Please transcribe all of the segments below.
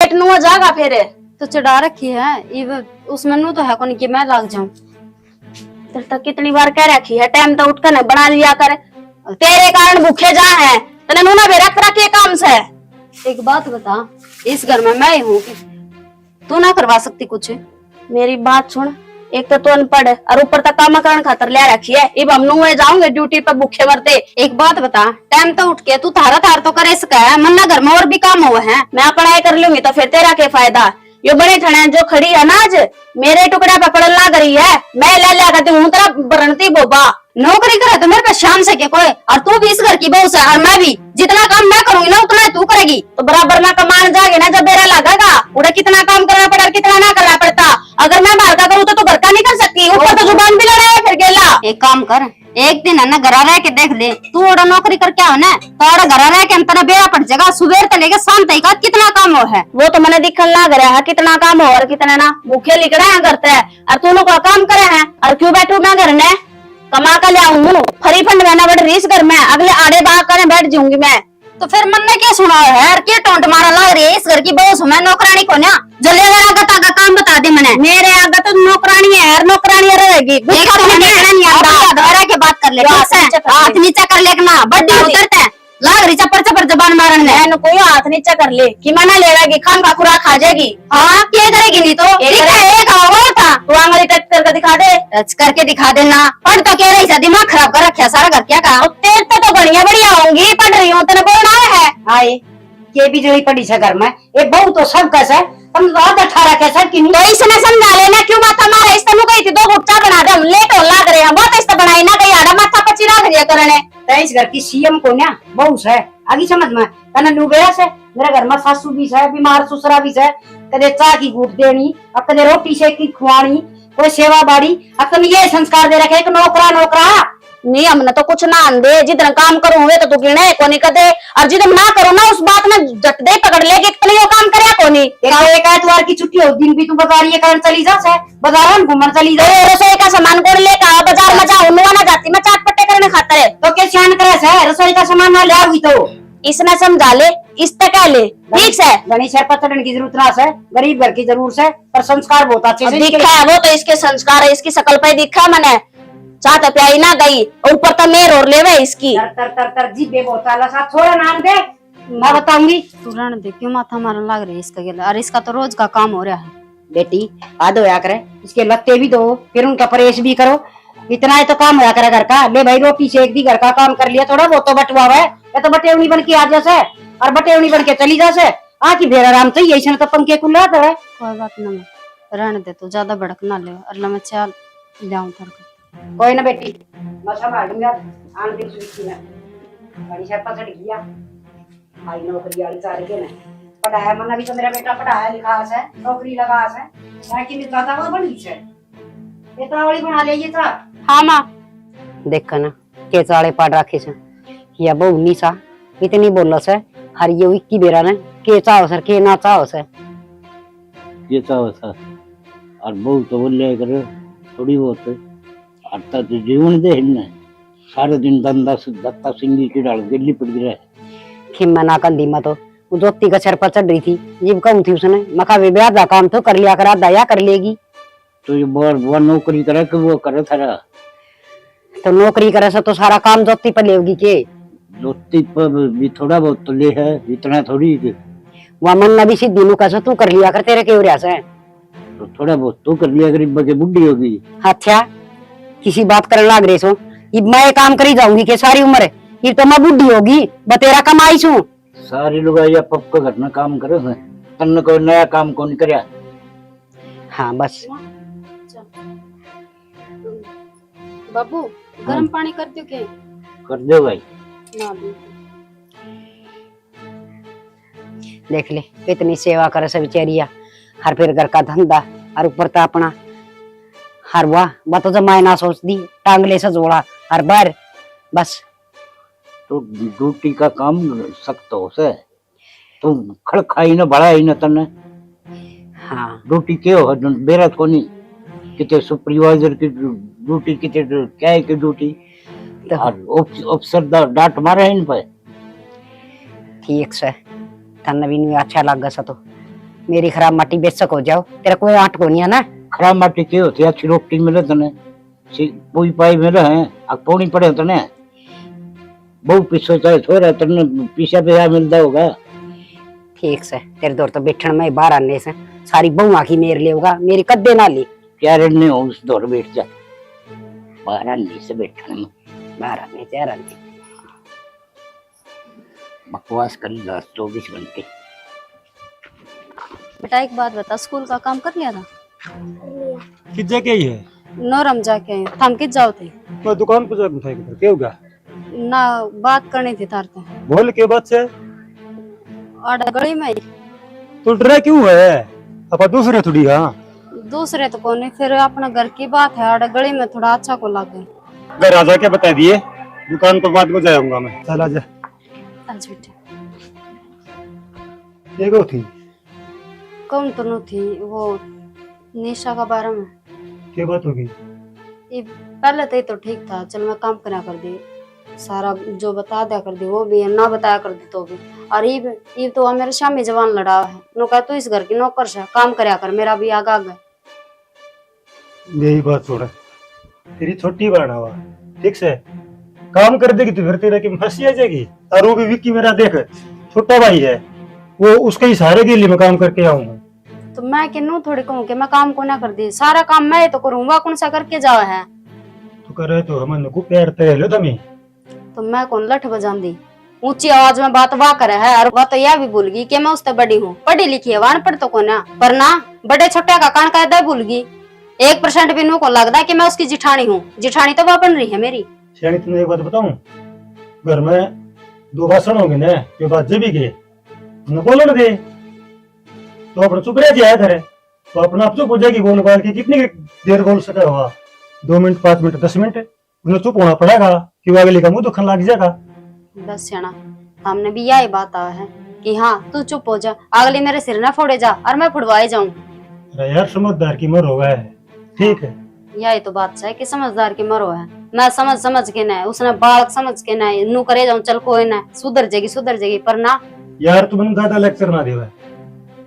पेट नुआ जागा फिर। तो चढ़ा रखी है उसमें नू तो है कौन कि मैं लाग जाऊं। तेरे तक कितनी बार कह रखी है टाइम तो उठकर न बना लिया कर, तेरे कारण भूखे जा है तने नूना भी रख रखे काम से। एक बात बता, इस घर में मैं ही हूँ, तू ना करवा सकती कुछ? मेरी बात सुन, एक तो तू अनपढ़ और ऊपर तक काम करने खातर ले रखी है, अब हम नुए जाऊंगे ड्यूटी पे भूखे मरते। एक बात बता, टाइम तो उठ के तू थारा थार तो करे सका है, मन्ना घर में और भी काम हुए हैं। मैं पढ़ाई कर लूंगी तो फिर तेरा क्या फायदा। यो बड़ी ठणे जो खड़ी है ना आज मेरे टुकड़ा पे पड़ल ना करी है, मैं ले लिया करती हूँ तेरा बरनती बोबा। नौकरी करे तो मेरे पे शाम से के कोई, और तू भी इस घर की बहू से और मैं भी, जितना काम मैं करूंगी ना उतना तू करेगी। तो बराबर में कमान जाएगी ना, जब मेरा लगेगा उड़ा कितना काम करना पड़ा कितना ना करना पड़ता। अगर मैं बाहर का करूँ तो घर का नहीं कर सकती, ऊपर तो जुबान भी लड़ा है फिर गेला। एक काम कर, एक दिन है ना घर रह के देख ले, तू ओड़ा नौकरी करके आओ ना तो ओड़ा घर रह के अंतर बेरा पड़ जाएगा, सुबह से लेके शाम तक का कितना काम हो है। वो तो मैंने दिखल ना करे है कितना काम हो और कितना ना, भूखे लिखड़ा है करते है और तू लोग काम करे है और क्यों बैठू मैं घर में कमा कर ले आऊं फरी फंड में ना बैठ रही इस घर में, अगले आड़े बाग करे बैठ जाऊंगी मैं। तो फिर मन ने क्या सुना है क्या टोंट मारा लग रही है, इस घर की बहू मैं नौकरानी को ना जल्दी आगत आगा काम बता दे मैंने। मेरे आगे तो नौकरानी है यार, नौकरानी रहेगी के बात कर ले, हाथ नीचा कर ले ना बड्डी उतरते हैं लाग रही चपर चपर जबान मारन में कोई हाथ नीचा कर ले कि मना लेगी खान का खुराक खा जाएगी। हाँ क्या करेगी नहीं तो एक था तू आंगली टच करके दिखा दे, टच करके दिखा देना। पढ़ तो कह रही था दिमाग खराब कर रखा सारा घर क्या कहा। तेरे तो बढ़िया बढ़िया होंगी, पढ़ रही हूँ तेने बोलना है। हाय ये भी जड़ी पड़ी से घर में ये बहू तो सब कैसे तुम रात 18 कैसे कि नहीं तो इसने समझा लेना क्यों माथा मारा इस तनु गई थी दो गुट्टा बना दे हम लेट हो लाग रहे हैं बहुत इस बनाई ना गई आड़ा माथा पची राख रिया करने। इस घर की सीएम को ना बहू से आगे समझ में तने नुबेरा से मेरे घर में सासू भी है बीमार ससुरा भी है, कदे चाह की घूट देनी और कदे रोटी सेकी खुआनी कोई सेवा बाड़ी और तुम ये संस्कार दे रखे एक नौकरा नौकरा नहीं हमने तो कुछ ना आंदे जितना काम करूंगे तो तू गिने को नहीं कदे और जितना ना करो ना उस बात में जट दे पकड़ ले कि इतना यो काम करे को नहीं। एक आतवार की छुट्टी हो दिन भी तू बाजार ये कारण चली जा से बाजार में घूमने चली जा रसोई का सामान कौन लेकर आ बाजार में जाऊं ना जाती मैं चाट पट्टे करने खातर है तो क्या सियान करे से रसोई का सामान ना ले आऊगी तो इसने समझा ले इस तक ले ठीक से गणेश सर पर चढ़ने की जरूरत ना है, गरीब घर की जरूरत है पर संस्कार बहुत अच्छे से दिखा है वो तो इसके संस्कार है इसकी शकल पे दिखा मैंने चाहता प्याई ना गई ऊपर तो मेर और लेवे इसकी तर तर तर जीबे बहुत आला सा थोड़ा नाम दे मैं बताऊंगी। तू रहने दे क्यों माथा मारने लग रही है इसका गेला, और इसका तो रोज का काम हो रहा है। बेटी आदो होया करे इसके लत्ते भी दो फिर उनका परहेज भी करो, इतना है तो काम होया करे घर का। ले भाई रोटी से एक भी घर का काम कर लिया थोड़ा बहुत तो बटवा है या तो बटेवनी बन के आ जासे और बटेवनी बन के चली जासे आकी फिर आराम से यही तो पंखे खुला तो है। कोई बात ना रहने दे तू ज्यादा भड़क ना ले अल्लाह मैं चल जाऊं थर कोई ना बेटी मैं संभाल लूंगा आन दिन सुखी ना बड़ी शर्पा चढ़ गया आई नौकरी वाली सारे के ना पढ़ाया मना भी तो मेरा बेटा पढ़ाया लिखा है नौकरी लगा है ताकि मैं दादा वो बनी है ये तावड़ी बना ले ये था। हाँ माँ देखा ना के चाले पाड़ रखे से या बहु निशा इतनी बोल से हर ये इक्की बेरा ने के चाहो सर के ना चाहो से ये चाहो सर और बहु तो बोले करे थोड़ी बहुत आता तो जीवन दे न सारे दिन धंधा दत्ता सिंगी की डाल दिल्ली पड़ गया खिम्मा ना कंदी मतो वो जोती का सर पर चढ़ रही थी जीव कहूं थी उसने मका वे ब्याह दा काम तो कर लिया करा दया कर लेगी तो ये वो नौकरी करे कि वो करे थारा तो नौकरी करे से तो सारा काम जोती पर लेगी के जोती पर भी थोड़ा बहुत तो ले है इतना थोड़ी वह मन भी सीधी नु कैसे तू कर लिया कर तेरे के उरिया से तो थोड़ा बहुत तू कर लिया गरीब के बुढ़ी होगी। अच्छा किसी बात करने लग रहे सो मैं काम करी जाऊंगी के सारी उम्र ये तो मैं बुढ़ी होगी बतेरा कमाई छू सारी लोग या पप को घर में काम करे हैं तन्ने कोई नया काम कौन करया। हाँ बस बाबू गर्म पानी कर दो के कर दो भाई ना देख ले इतनी सेवा करे से बेचारिया हर फिर घर का धंधा और ऊपर तो अपना हर वाह तो जमाए ना सोच दी टांगले से जोड़ा हर बार बस तो ड्यूटी का काम सख्त हो से तुम खड़खाई न बढ़ाई न तने। हाँ ड्यूटी क्यों है बेरा कोनी किते सुपरवाइजर की ड्यूटी किते क्या है की ड्यूटी तो और अफसर डांट मारे इन पे ठीक से तन्ने भी नहीं अच्छा लग गया तो मेरी खराब माटी बेशक हो जाओ, तेरा कोई आट को नहीं है ना। खराब माटी के होती है, अच्छी रोटी मिले तने, कोई पाई मिले हैं, अब पौनी पड़े तने, बहु पीछे चाहे छोरा तने पीछे पे मिलता होगा। ठीक से तेरे दौर तो बैठन में बाहर आने से सारी बहु आखी मेर ले होगा, मेरी कद्दे ना ली। क्या रहने हो उस दौर बैठ जा, बाहर आने से बैठने में बाहर आने चार आने बकवास कर 24 घंटे। बेटा एक बात बता, स्कूल का काम कर लिया था? किस जगह ही है? नौरम जाके आए, थम किस जाओ थे? मैं दुकान पर जाकर था, क्या होगा? ना बात करनी थी तारते। बोल के बात से आड़ा गली में ही। तू डरा क्यों है? अपा दूसरे थोड़ी। हाँ दूसरे तो कौन, फिर अपना घर की बात है, आड़ा गली में थोड़ा अच्छा को लगे। घर आ जाके बता दिए, दुकान पर बात को जाऊंगा मैं। चल आजा। आज बेटा ये को थी कौन तो नहीं थी, वो निशा का बारे में। क्या बात होगी? ये पहले तो ये तो ठीक था, चल मैं काम करा कर दी, सारा जो बता दिया कर दी, वो भी है, ना बताया कर दी तो भी। और ये तो मेरे शामी जवान लड़ा है, नो कहा तू इस घर की नौकर से काम करया कर, मेरा भी आगा गया। यही बात छोड़, तेरी छोटी बहन हुआ ठीक से काम कर देगी तो फिर तेरा की फंसी आ जाएगी। और वो भी विक्की मेरा देख छोटा भाई है, वो उसके ही सहारे के लिए मैं काम करके आऊंगा। तो मैं किन्नू थोड़ी कहूँ कि मैं काम को ना कर दी, सारा काम मैं ही तो करूंगा, कौन सा करके जावा है। तू करे तो हम को प्यार ते लो तुम्हें। तो मैं कौन लठ बजान दी, ऊंची आवाज में बात वाह करे है। और वह तो यह भी भूल गई कि मैं उससे बड़ी हूँ, पढ़ी लिखी है, वान पढ़ तो को ना, पर ना बड़े छोटे का कान कायदा भूल गई। 1% भी नू को लगता है कि मैं उसकी जिठानी हूँ, जिठानी तो वह बन रही है मेरी। श्रेणी तुमने एक बात बताऊं, घर में 2 भाषण होंगे ना, जो बात जब भी गए न बोलन दे तो अपना चुप रह जाया करे, तो अपना आप चुप हो जाएगी। बोल बाल की कितनी देर बोल सका हुआ, 2 मिनट 5 मिनट 10 मिनट उन्हें चुप होना पड़ेगा, कि अगले का मुंह दुखन लग जाएगा। बस सियाना, हमने भी यही बात आया है कि हाँ तू चुप हो जा, अगली मेरे सिर न फोड़े जा और मैं फुड़वाए जाऊं। अरे यार समझदार की मर हो गया है, ठीक है। यही तो बात है कि समझदार की मरो है, मैं समझ के ना, उसने बालक समझ के ना, नू करे जाऊं चल कोई ना, सुधर जाएगी, पर ना यार तू मन ज्यादा लेक्चर ना देवे।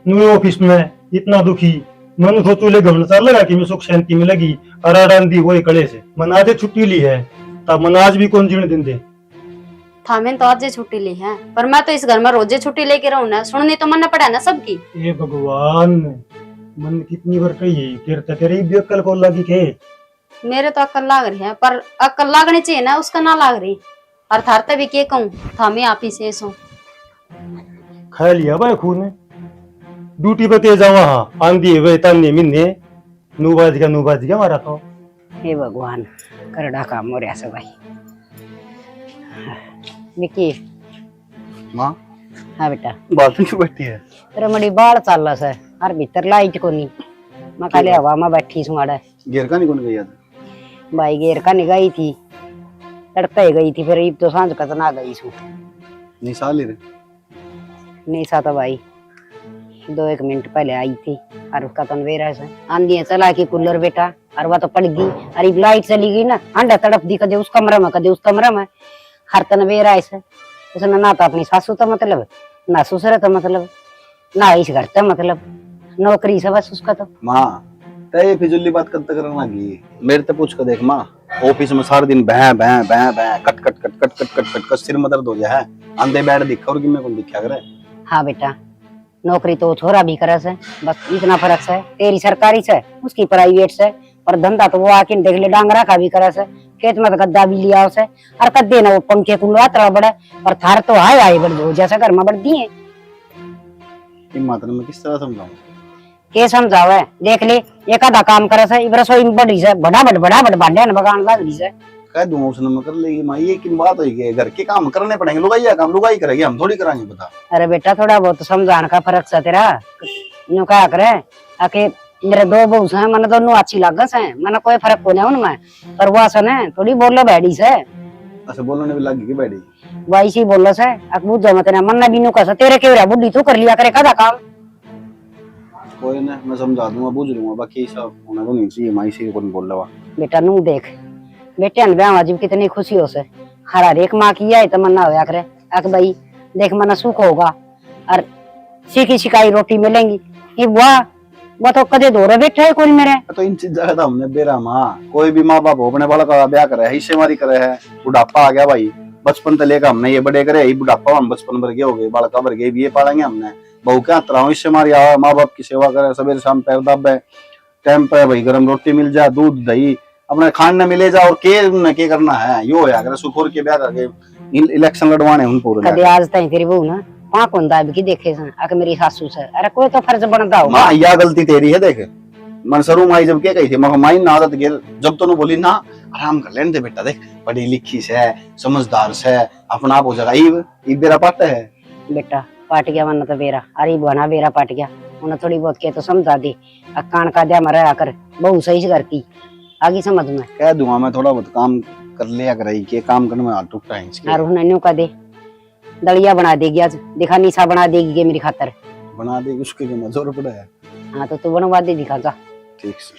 नु ऑफिस में इतना दुखी मन सोचो ले घमन चाल लगा कि मैं सुख शांति में लगी और आराम दी वही कड़े से मन आधे छुट्टी ली है, तब मन आज भी कौन जीने दिन दे। था मैंने तो आज छुट्टी ली है, पर मैं तो इस घर में रोजे छुट्टी लेके रहूं ना, सुननी तो मन पड़ा ना सबकी। ये भगवान मन कितनी बार कही फिर तेरी भी अक्ल को लगी के। मेरे तो अक्ल लाग रही है, पर अक्ल लागनी चाहिए ना, उसका ना लाग रही। और थारते भी के कहूं, था मैं आप ही से सो खा लिया भाई खून ड्यूटी पे तेज जावा। हाँ आंधी वे तन्ने मिन्ने नू बाज गया हमारा तो। हे भगवान करड़ा काम हो रहा सब भाई। विकी माँ हाँ बेटा, बात क्यों बैठी है? तेरा मड़ी बाढ़ चाल रहा है और भीतर लाइट को नहीं, मैं खाली हवा में बैठी सू आड़ा। घेर का नहीं कौन गई था? भाई घेर का नहीं गई थी, तड़का ही गई थी, फिर ईब तो सांझ का ना गई सू। निशा ले रे नहीं सा तो भाई 2-1 मिनट पहले आई थी और उसका तो वेरा से आंधी चला के कूलर बेटा, और वह तो पड़ गई। अरे लाइट चली गई ना, अंडा तड़प दी, कदे उस कमरे में कदे उस कमरे में, हर तन वेरा ऐसे। उसने ना तो अपनी सासू तो मतलब, ना ससुर तो मतलब, ना इस घर तो मतलब, नौकरी से बस उसका तो। माँ तय फिजुल्ली बात करते करना लगी, मेरे से पूछ कर देख माँ। ऑफिस में सारा दिन बह बह बह बह cut cut cut cut cut cut cut सिर में दर्द हो गया है, अंधे बैठ दिखा और कि मैं कौन दिखा करे। हाँ बेटा, नौकरी तो छोरा भी करे से, बस इतना फर्क है, तेरी सरकारी से उसकी प्राइवेट से। और धंधा तो वो आके देख ले डांगरा का भी करे से, खेत में तो गद्दा भी लिया उसे, और कद्दे ना वो पंखे कुल्ला तड़ा बड़ा, और थार तो आए बढ़ दो जैसा घर में बढ़ दिए। मात्र में किस तरह समझाऊं? के समझावे देख ले, एक आधा काम करे से, इबरा सोई बड़ी से बड़ा बड़ भांडे न बगान लग रही से। कह दूंगा उसने मैं कर लेगी माँ, ये की बात होगी, घर के काम करने पड़ेंगे, लुगाई काम लुगाई करेगी, हम थोड़ी कराएंगे बता। अरे बेटा थोड़ा बहुत समझाने का फर्क से तेरा, यूं क्या करे आके मेरे 2 बहू से मन दोनों अच्छी लागत है, मन कोई फर्क को नहीं उनमें, पर वो से ने थोड़ी बोलो बैठी से। अच्छा बोलने भी लगी बैठी वही सी बोलो से अकबूत जो मत मन भी नु कस तेरे के बुढ़ी तू कर लिया करे कदा काम। कोई ना मैं समझा दूंगा बुझ लूंगा, बाकी सब होना तो नहीं चाहिए माँ, इसी को बोल रहा। बेटा नू देख बेटे ब्याह अजीब कितनी खुशी हो से, हर एक माँ की है तमन्ना होया करे अक भाई देख मना सुख होगा और सीखी सिखाई रोटी मिलेंगी, ये वो तो कदे दो बैठे है कोई मेरे। तो इन चीज का हमने बेरा माँ कोई भी माँ बाप अपने बालक का ब्याह करे है हिस्सेमारी करे है। बुढ़ापा आ गया भाई, बचपन से लेकर हमने ये बड़े करे, बुढ़ापा हम बचपन भर गए हो गए, बालका भर गए, ये पालेंगे हमने। बहू क्या तरह हिस्सेमारी आवा, माँ बाप की सेवा करे, सवेरे शाम पैर दाबे, टाइम पे भाई गरम रोटी मिल जाए, दूध दही अपने खाने मिले जा, और के करना है यो है। अगर सुखोर के ब्याह करके इलेक्शन लड़वाने उन पूरे कदे आज तई तेरी बहू ना वहां कौन दाब की देखे सन आके मेरी सासू से, अरे कोई तो फर्ज बनता होगा। माँ यह गलती तेरी है। देख मनसरू माई जब क्या कही थी, मगर माई ना आदत गिर जब तो बोली ना आराम कर लेने दे बेटा, देख पढ़ी लिखी से समझदार से अपना आप हो जाएगा। ई बेरा पाट है बेटा पाट गया वरना तो बेरा, अरे बना बेरा पाट गया, उन्हें थोड़ी बहुत के तो समझा दी। कान का दिया मरा आकर बहू सही से करती आगे समझ में कह दूंगा मैं, थोड़ा बहुत काम कर लिया कर के काम करने में हाथ टूटता है इसके। और उन्हें न्यू का दे दलिया बना देगी आज, देखा निशा बना देगी के मेरी खातर बना देगी, उसके लिए मजोर पड़ा है। हाँ तो तू बनवा दे दिखा जा ठीक से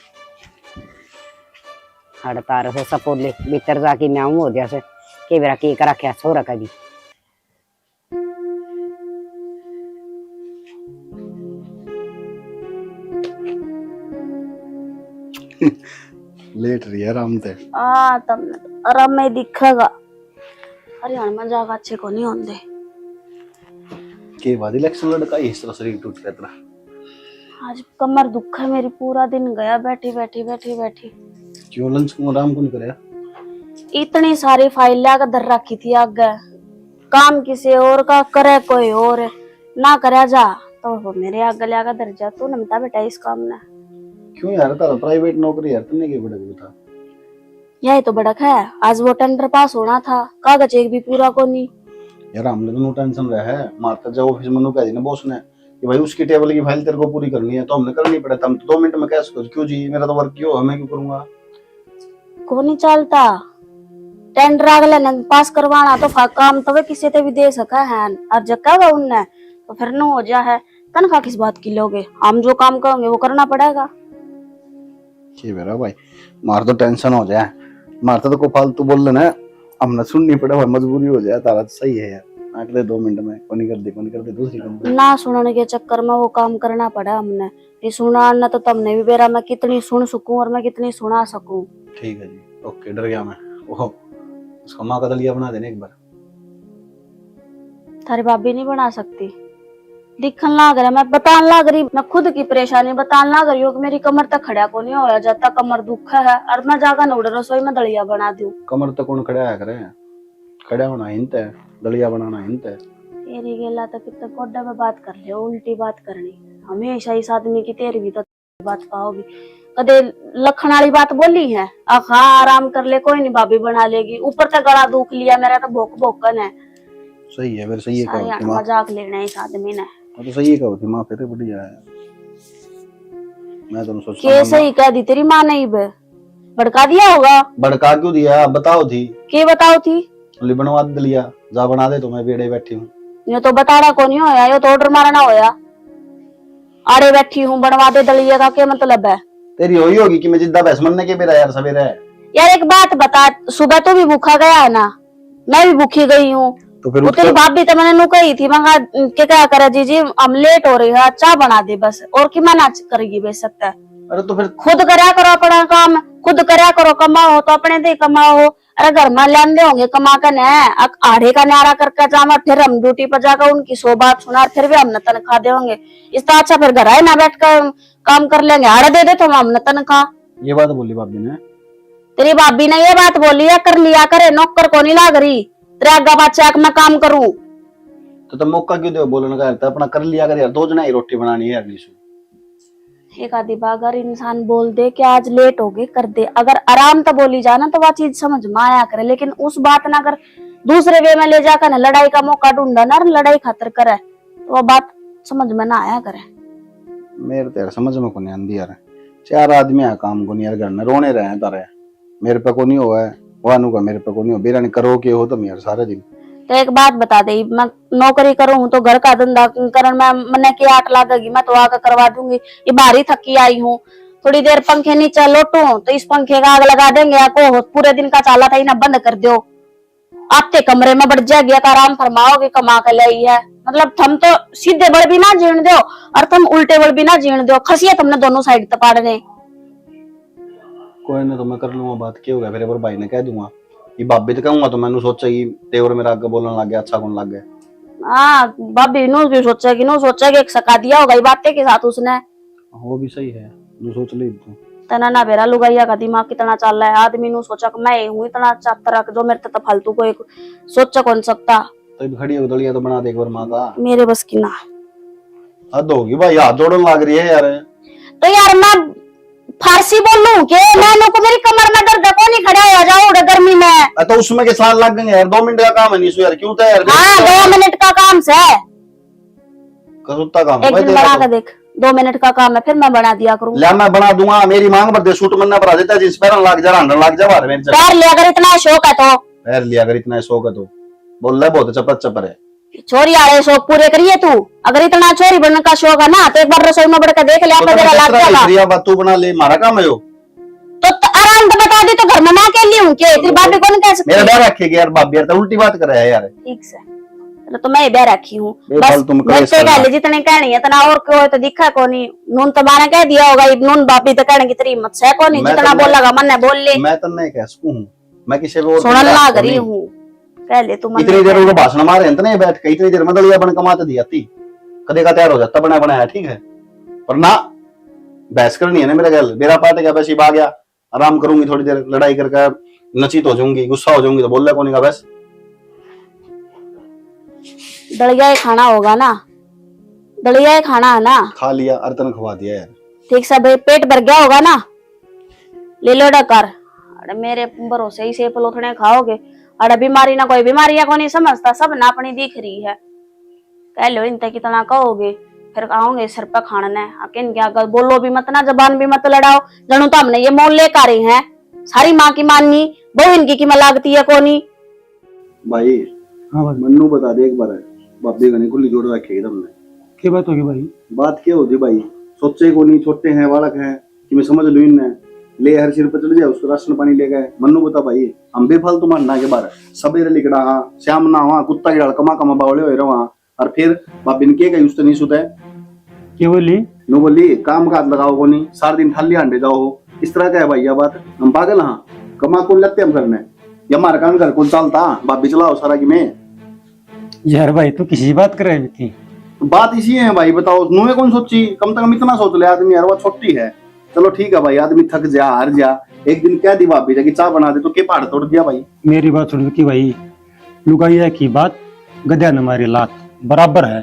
हड़तार से सपोर्ट ले भीतर जाके मैं आऊँ हो जैसे के बेरा के करा क्या सो रखा भी। लेट रही है आराम से तुमने आराम में दिखेगा। अरे हनुमान जागा अच्छे को नहीं होंगे के बाद इलेक्शन लड़का इस तरह शरीर टूट गया तेरा। आज कमर दुख है मेरी, पूरा दिन गया बैठी बैठी बैठी बैठी। क्यों लंच को आराम कौन करे? इतनी सारी फाइल लाकर धर रखी थी आगे, काम किसी और का करे कोई और ना करे जा, तो वो मेरे आगे लाकर धर जा। तू नमता बेटा इस काम ने क्यों यार, तारा प्राइवेट नौकरी यार, तुमने क्या बड़ा था? यही तो बड़क है। आज वो टेंडर पास होना था, कागज एक भी पूरा को नहीं। यार हमने तो नो टेंशन रहा है, मारता जब ऑफिस में नो कह दी ना बॉस ने कि भाई उसकी टेबल की फाइल तेरे को पूरी करनी है, तो हमने करनी पड़ा। तुम तो 2 मिनट में कैसे क्यों जी, मेरा तो वर्क क्यों, मैं क्यों करूंगा? को नहीं चलता टेंडर अगले ने पास करवाना, तो काम तो वे किसी ते भी दे सका है। और जक्का वा उनने तो फिर न हो जा है। तनख्वाह किस बात की लोगे, हम जो काम करेंगे वो करना पड़ेगा। जी मेरा भाई मार तो टेंशन हो जाए, मारता तो को फालतू बोल लेना, हमने सुननी पड़े भाई, मजबूरी हो जाए। तारा तो सही है यार, अगले 2 मिनट में को नहीं कर दे दूसरी कंपनी ना सुनने के चक्कर में वो काम करना पड़ा हमने। ये सुना ना तो तुमने भी बेरा मैं कितनी सुन सकूं और मैं कितनी सुना सकूं। ठीक है जी, ओके डर गया मैं। ओहो उसका माँ का दलिया बना देने एक बार। थारी भाभी नहीं बना सकती, दिखन लाग रहा, मैं बतान लाग रही, मैं खुद की परेशानी बतान लाग रही हूँ कि मेरी कमर तक खड़ा को नहीं होया जाता, कमर दुख है और मैं जाकर न उड़ रसोई में दलिया बना दूं। कमर तक कौन खड़ा है करे, खड़ा होना हिंत है, दलिया बनाना हिंत है। तेरी गेला तो कितने कोड्डे में बात कर ले, उल्टी बात करनी हमेशा इस आदमी की। तेरी भी तो बात पाओगी, कदे लखन वाली बात बोली है? हाँ आराम कर ले, कोई नहीं भाभी बना लेगी। ऊपर तक गला दुख लिया मेरा, तो भोक भोकन है। सही है फिर, सही है कहो माँ, मजाक लेना है इस आदमी ने। तो सही है कहो थी माँ, फिर बढ़िया है। मैं तो सोच के सही कह दी तेरी माँ ने, ही भड़का दिया होगा। भड़का क्यों दिया बताओ थी? के बताओ थी? बनवा दलिया जा बना दे, तो मैं बेड़े बैठी हूँ। ये तो बताड़ा को नहीं होया, ये तो ऑर्डर मारना होया। आड़े बैठी हूँ बनवा दे दलिया का क्या मतलब है? तेरी होई होगी कि मैं जिद्दा बहस मनने के बेरा यार सवेरे। यार एक बात बता, सुबह तो भी भूखा गया है ना, मैं भी भूखी गई हूँ। तो फिर तेरी भाभी तो मैंने नु कही थी, मैं क्या करे जीजी हम लेट हो रही है, चाय बना दे बस, और की मना करेगी बेच सकता है। अरे तो फिर खुद करया करो अपना काम, खुद करया करो, कमाओ तो अपने दे कमाओ। अरे घर में लेंदे होंगे कमा कर न आड़े का न्यारा करके जामा, फिर हम ड्यूटी पर जाकर उनकी 100 बात सुना, फिर भी हमने तनख्वाह देंगे। इससे अच्छा फिर घर आए ना बैठ कर काम कर लेंगे, आड़े दे दे तो हमने तनख्वाह। ये बात बोली भाभी ने? तेरी भाभी ने ये बात बोली है, कर लिया करे, नौकर को नहीं लाग रही तेरे आगा बादशाह मैं काम करूं। तो मौका क्यों दे बोलने का? तो अपना कर लिया कर यार, 2 जना ही रोटी बनानी है यार। एक आधी बार अगर इंसान बोल दे कि आज लेट हो गए कर दे, अगर आराम तो बोली जाना तो वह चीज समझ में आया करे, लेकिन उस बात ना कर दूसरे वे में ले जाकर ना लड़ाई का मौका ढूंढा ना, लड़ाई खातर करे, तो वह बात समझ में ना आया करे। मेरे तो यार समझ में को नहीं आंदी यार, 4 आदमी है काम को नहीं यार, घर में रोने रहे तारे, मेरे पे को नहीं हुआ है, वानू का मेरे पे को नहीं हो, बेरा नहीं करो के हो तुम यार सारे दिन। तो एक बात बता दे, मैं नौकरी करूं तो घर का धंधा कर, मैं मने की 8 लगेगी, मैं तो आकर करवा दूंगी। ये भारी थकी आई हूँ, थोड़ी देर पंखे नीचे लोटू तो इस पंखे का आग लगा देंगे, आपको पूरे दिन का चाला था ही ना बंद कर दो, आपके कमरे में बढ़ जाएगी, आराम फरमाओगे, कमा कर लाई है। मतलब थम तो सीधे बड़ भी ना जीण दो और तुम उल्टे बड़ भी ना जीण दो, खसिया तुमने दोनों साइड तपाड़ दे। कोई ना, तो मैं कर लूंगा बात, क्या हो गया फिर? एक बार भाई ने कह दूंगा ये भाभी तो कहूंगा तो मैंने सोचा कि तेवर मेरा आगे बोलने लग गया, अच्छा कौन लग गया। हाँ भाभी नो भी सोचा कि एक सका दिया होगा ये बातें के साथ उसने। वो भी सही है, जो सोच ली तू। तना ना बेरा लुगाइया का दिमाग कितना चल रहा है, आदमी नु सोचा कि मैं हूँ इतना चातरा जो मेरे तो फालतू को एक सोचा कौन सकता। तो भी खड़ी हो दलिया तो बना दे एक बार माँ का। मेरे बस की ना हद होगी भाई, हाथ जोड़ने लग रही है यार। तो यार मैं फारसी बोलूं के मैं को मेरी कमर में दर्द को नहीं खड़ा हो जाऊं गर्मी में। तो उसमें के साल लग गए यार, 2 मिनट का काम है निशु यार, क्यों था यार? हाँ 2 मिनट का काम से कसुत्ता काम है एक भाई दिन तेरा बना तो। के देख, 2 मिनट का काम है फिर मैं बना दिया करूँ। ले मैं बना दूंगा, मेरी मांग पर दे, सूट मन्ना पर आ देता है, जींस पहन लग जा, रंडन लग जा बाहर में। पैर लिया अगर इतना शौक है तो पैर लिया अगर इतना शौक है तो बोल रहा बहुत चपर चपर है। छोरी आ रहे शौक पूरे करिए तू, अगर इतना छोरी बनने का शौक है ना तो एक बार रसोई में बढ़ के देख ले, आपका जरा लाग जाएगा। बात तू बना ले, मारा काम है यो। तो आराम तो बता दी, तो घर में मैं अकेली हूँ के तेरी भाभी को नहीं कह सकती। मेरा डर रखेगी यार, भाभी यार तो उल्टी बात कर रहा है यार। ठीक से तो मैं बह रखी हूँ बेफालतू बस, तुम मैं कलेश तो करना। कह ली जितने कहनी है इतना, और कोई तो दिखा को नहीं। नून तो मैंने कह दिया होगा, नून भाभी तो कहने की तेरी हिम्मत से को नहीं, मैं जितना तो बोलेगा मन बोल ले। मैं तो नहीं कह सकूं, मैं किसी को सुनन लाग रही हूँ, कह ले तू मन। इतनी देर उनको भाषण मारे हैं नहीं बैठ के, इतनी देर में दलिया बन कमाते दी आती कदे का तैयार हो जाता बना बनाया, ठीक है। पर ना बहस करनी है ना मेरे गल, मेरा पार्ट का बस आ गया, आराम करूंगी थोड़ी देर, लड़ाई करके नचित हो जाऊंगी, गुस्सा हो जाऊंगी तो बोल रहा कौन का बस। दलिया खाना होगा ना, दलिया खाना है ना, खा लिया, अर्तन खवा दिया यार। ठीक से पेट भर गया होगा ना, ले लो डकर। अरे मेरे भरोसे ही से पलोथने खाओगे, अरे बीमारी ना कोई बीमारी है को नहीं समझता, सब ना अपनी दिख रही है। कह लो इनते कितना कहोगे, फिर आओगे सिर पर खाना अकिन क्या कर, बोलो भी मत ना, जबान भी मत लड़ाओ, जनू तो हमने ये मोल लेकर रही है, सारी माँ की माननी बहु इनकी की लागती है कोनी। भाई हाँ भाई, मन्नू बता दे एक बार, बाबे गने खुली जोड़ रखेगी तुमने। क्या बात होगी भाई? बात क्या होती भाई, सोचे को नहीं, छोटे हैं बालक हैं कि मैं समझ लू इनने, ले हर सिर पर चढ़ जाए, उसको राशन पानी ले गए। मन्नू बता भाई, हम बेफालतू मानना के बार सबेरे लिकड़ा हाँ श्याम ना वहाँ कुत्ता की कमा कमा बावले हो रहा, और फिर बाबी ने के उस तो नहीं सुता है। क्या बोली? नो बोली काम का हाथ लगाओ को नहीं, सारा दिन थाली हांडे जाओ, इस तरह का है भाई यह बात। हम पागल हाँ, कमा कौन लगते हम करने, या हमारा काम घर कौन चलता, भाभी चलाओ सारा की मैं। यार भाई तू किसी बात कर रही थी? बात इसी है भाई, बताओ नुए कौन सोची, कम से कम इतना सोच ले आदमी यार, वो छोटी है। चलो ठीक है भाई, आदमी थक जा हार जा, एक दिन क्या दी भाभी जाके चाय बना दे तो के पहाड़ तोड़ दिया भाई। मेरी बात सुन की भाई, लुगाइया की बात गधा न मारी लात बराबर है।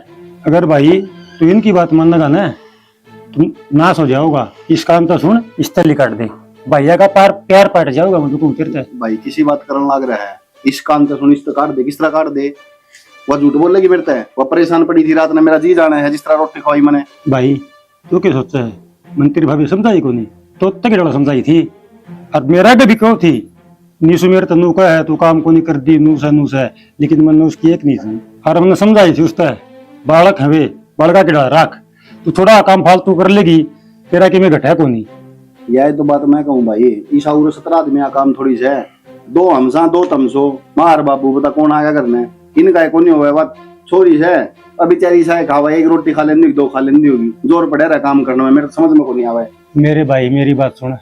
अगर भाई तू इनकी बात मानेगा ना तुम नाश हो जाओगा। इस काम तो सुन, इस तली काट दे, भैया का प्यार पाट जाओगा, मुझे को उतरता है भाई किसी बात करने लग रहा है, इस काम तो सुन, इस तो काट दे, किस तरह काट दे? वो झूठ बोलेगी बेटा है, वो परेशान पड़ी थी रात में, मेरा जी जाना है, जिस तरह रोटी खवाई मैंने। भाई तू क्या सोचा है? मंत्री भाभी समझाई को नहीं तो तक डोला समझाई थी, और मेरा भी क्यों थी, नीसू मेरे तनु का है, तू काम को नहीं कर दी, नूस है, लेकिन मैंने उसकी एक नहीं सुनी, और हमने समझाई थी उसका बालक है वे, बड़का के डोला रख, तू थोड़ा काम फालतू कर लेगी, तेरा कि मैं घटा को नहीं। यह तो बात मैं कहूँ भाई, ईशा 17 आदमी का काम थोड़ी से, 2 हमसा 2 तमसो, मार बाबू बता कौन आया करने, इनका को नहीं हुआ बात छोरी है। अभी बेचारी सा खावा, एक रोटी खा लेनी 2 खा लेनी होगी, जोर पड़े रहा काम करने में, मेरे समझ में को नहीं आवा है। मेरे भाई मेरी बात सुन,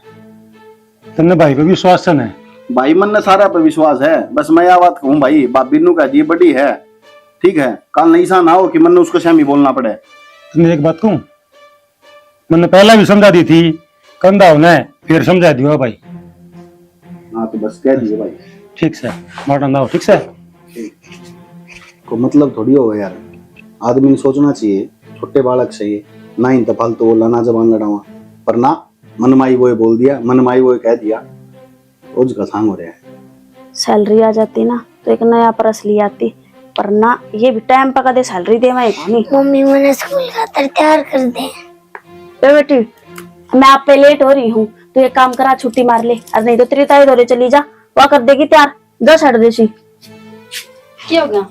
तन्ने भाई पे विश्वास है, भाई मन ने सारा पर विश्वास है, बस मैं यह बात कहूँ भाई, बाबी नु का जी बड़ी है, ठीक है, कल नहीं सा ना हो कि मन उसको शामी बोलना पड़े। तुमने एक बात कहूं, मैंने पहला भी समझा दी थी, कंधा होना फिर समझा दियो भाई। हाँ तो बस कह दिए भाई, ठीक से माटा ना हो, ठीक से को मतलब थोड़ी होगा यार, आदमी ने सोचना चाहिए, छोटे बालक चाहिए ना, इन फालतू बोला ना जबान लड़ावा, पर ना मनमाई वो बोल दिया, मनमाई वो कह दिया, रोज का सांग हो रहा है। सैलरी आ जाती ना तो एक नया परस ली आती, पर ना ये भी टाइम पर कदे सैलरी दे मैं नहीं। मम्मी मैंने स्कूल का तैयार कर दे। बेटी मैं आप पे लेट हो रही हूँ, तो एक काम करा छुट्टी मार ले, और नहीं तो तेरी ताई दौरे चली जा, वह कर देगी तैयार, 10 हट देसी। क्या हो गया?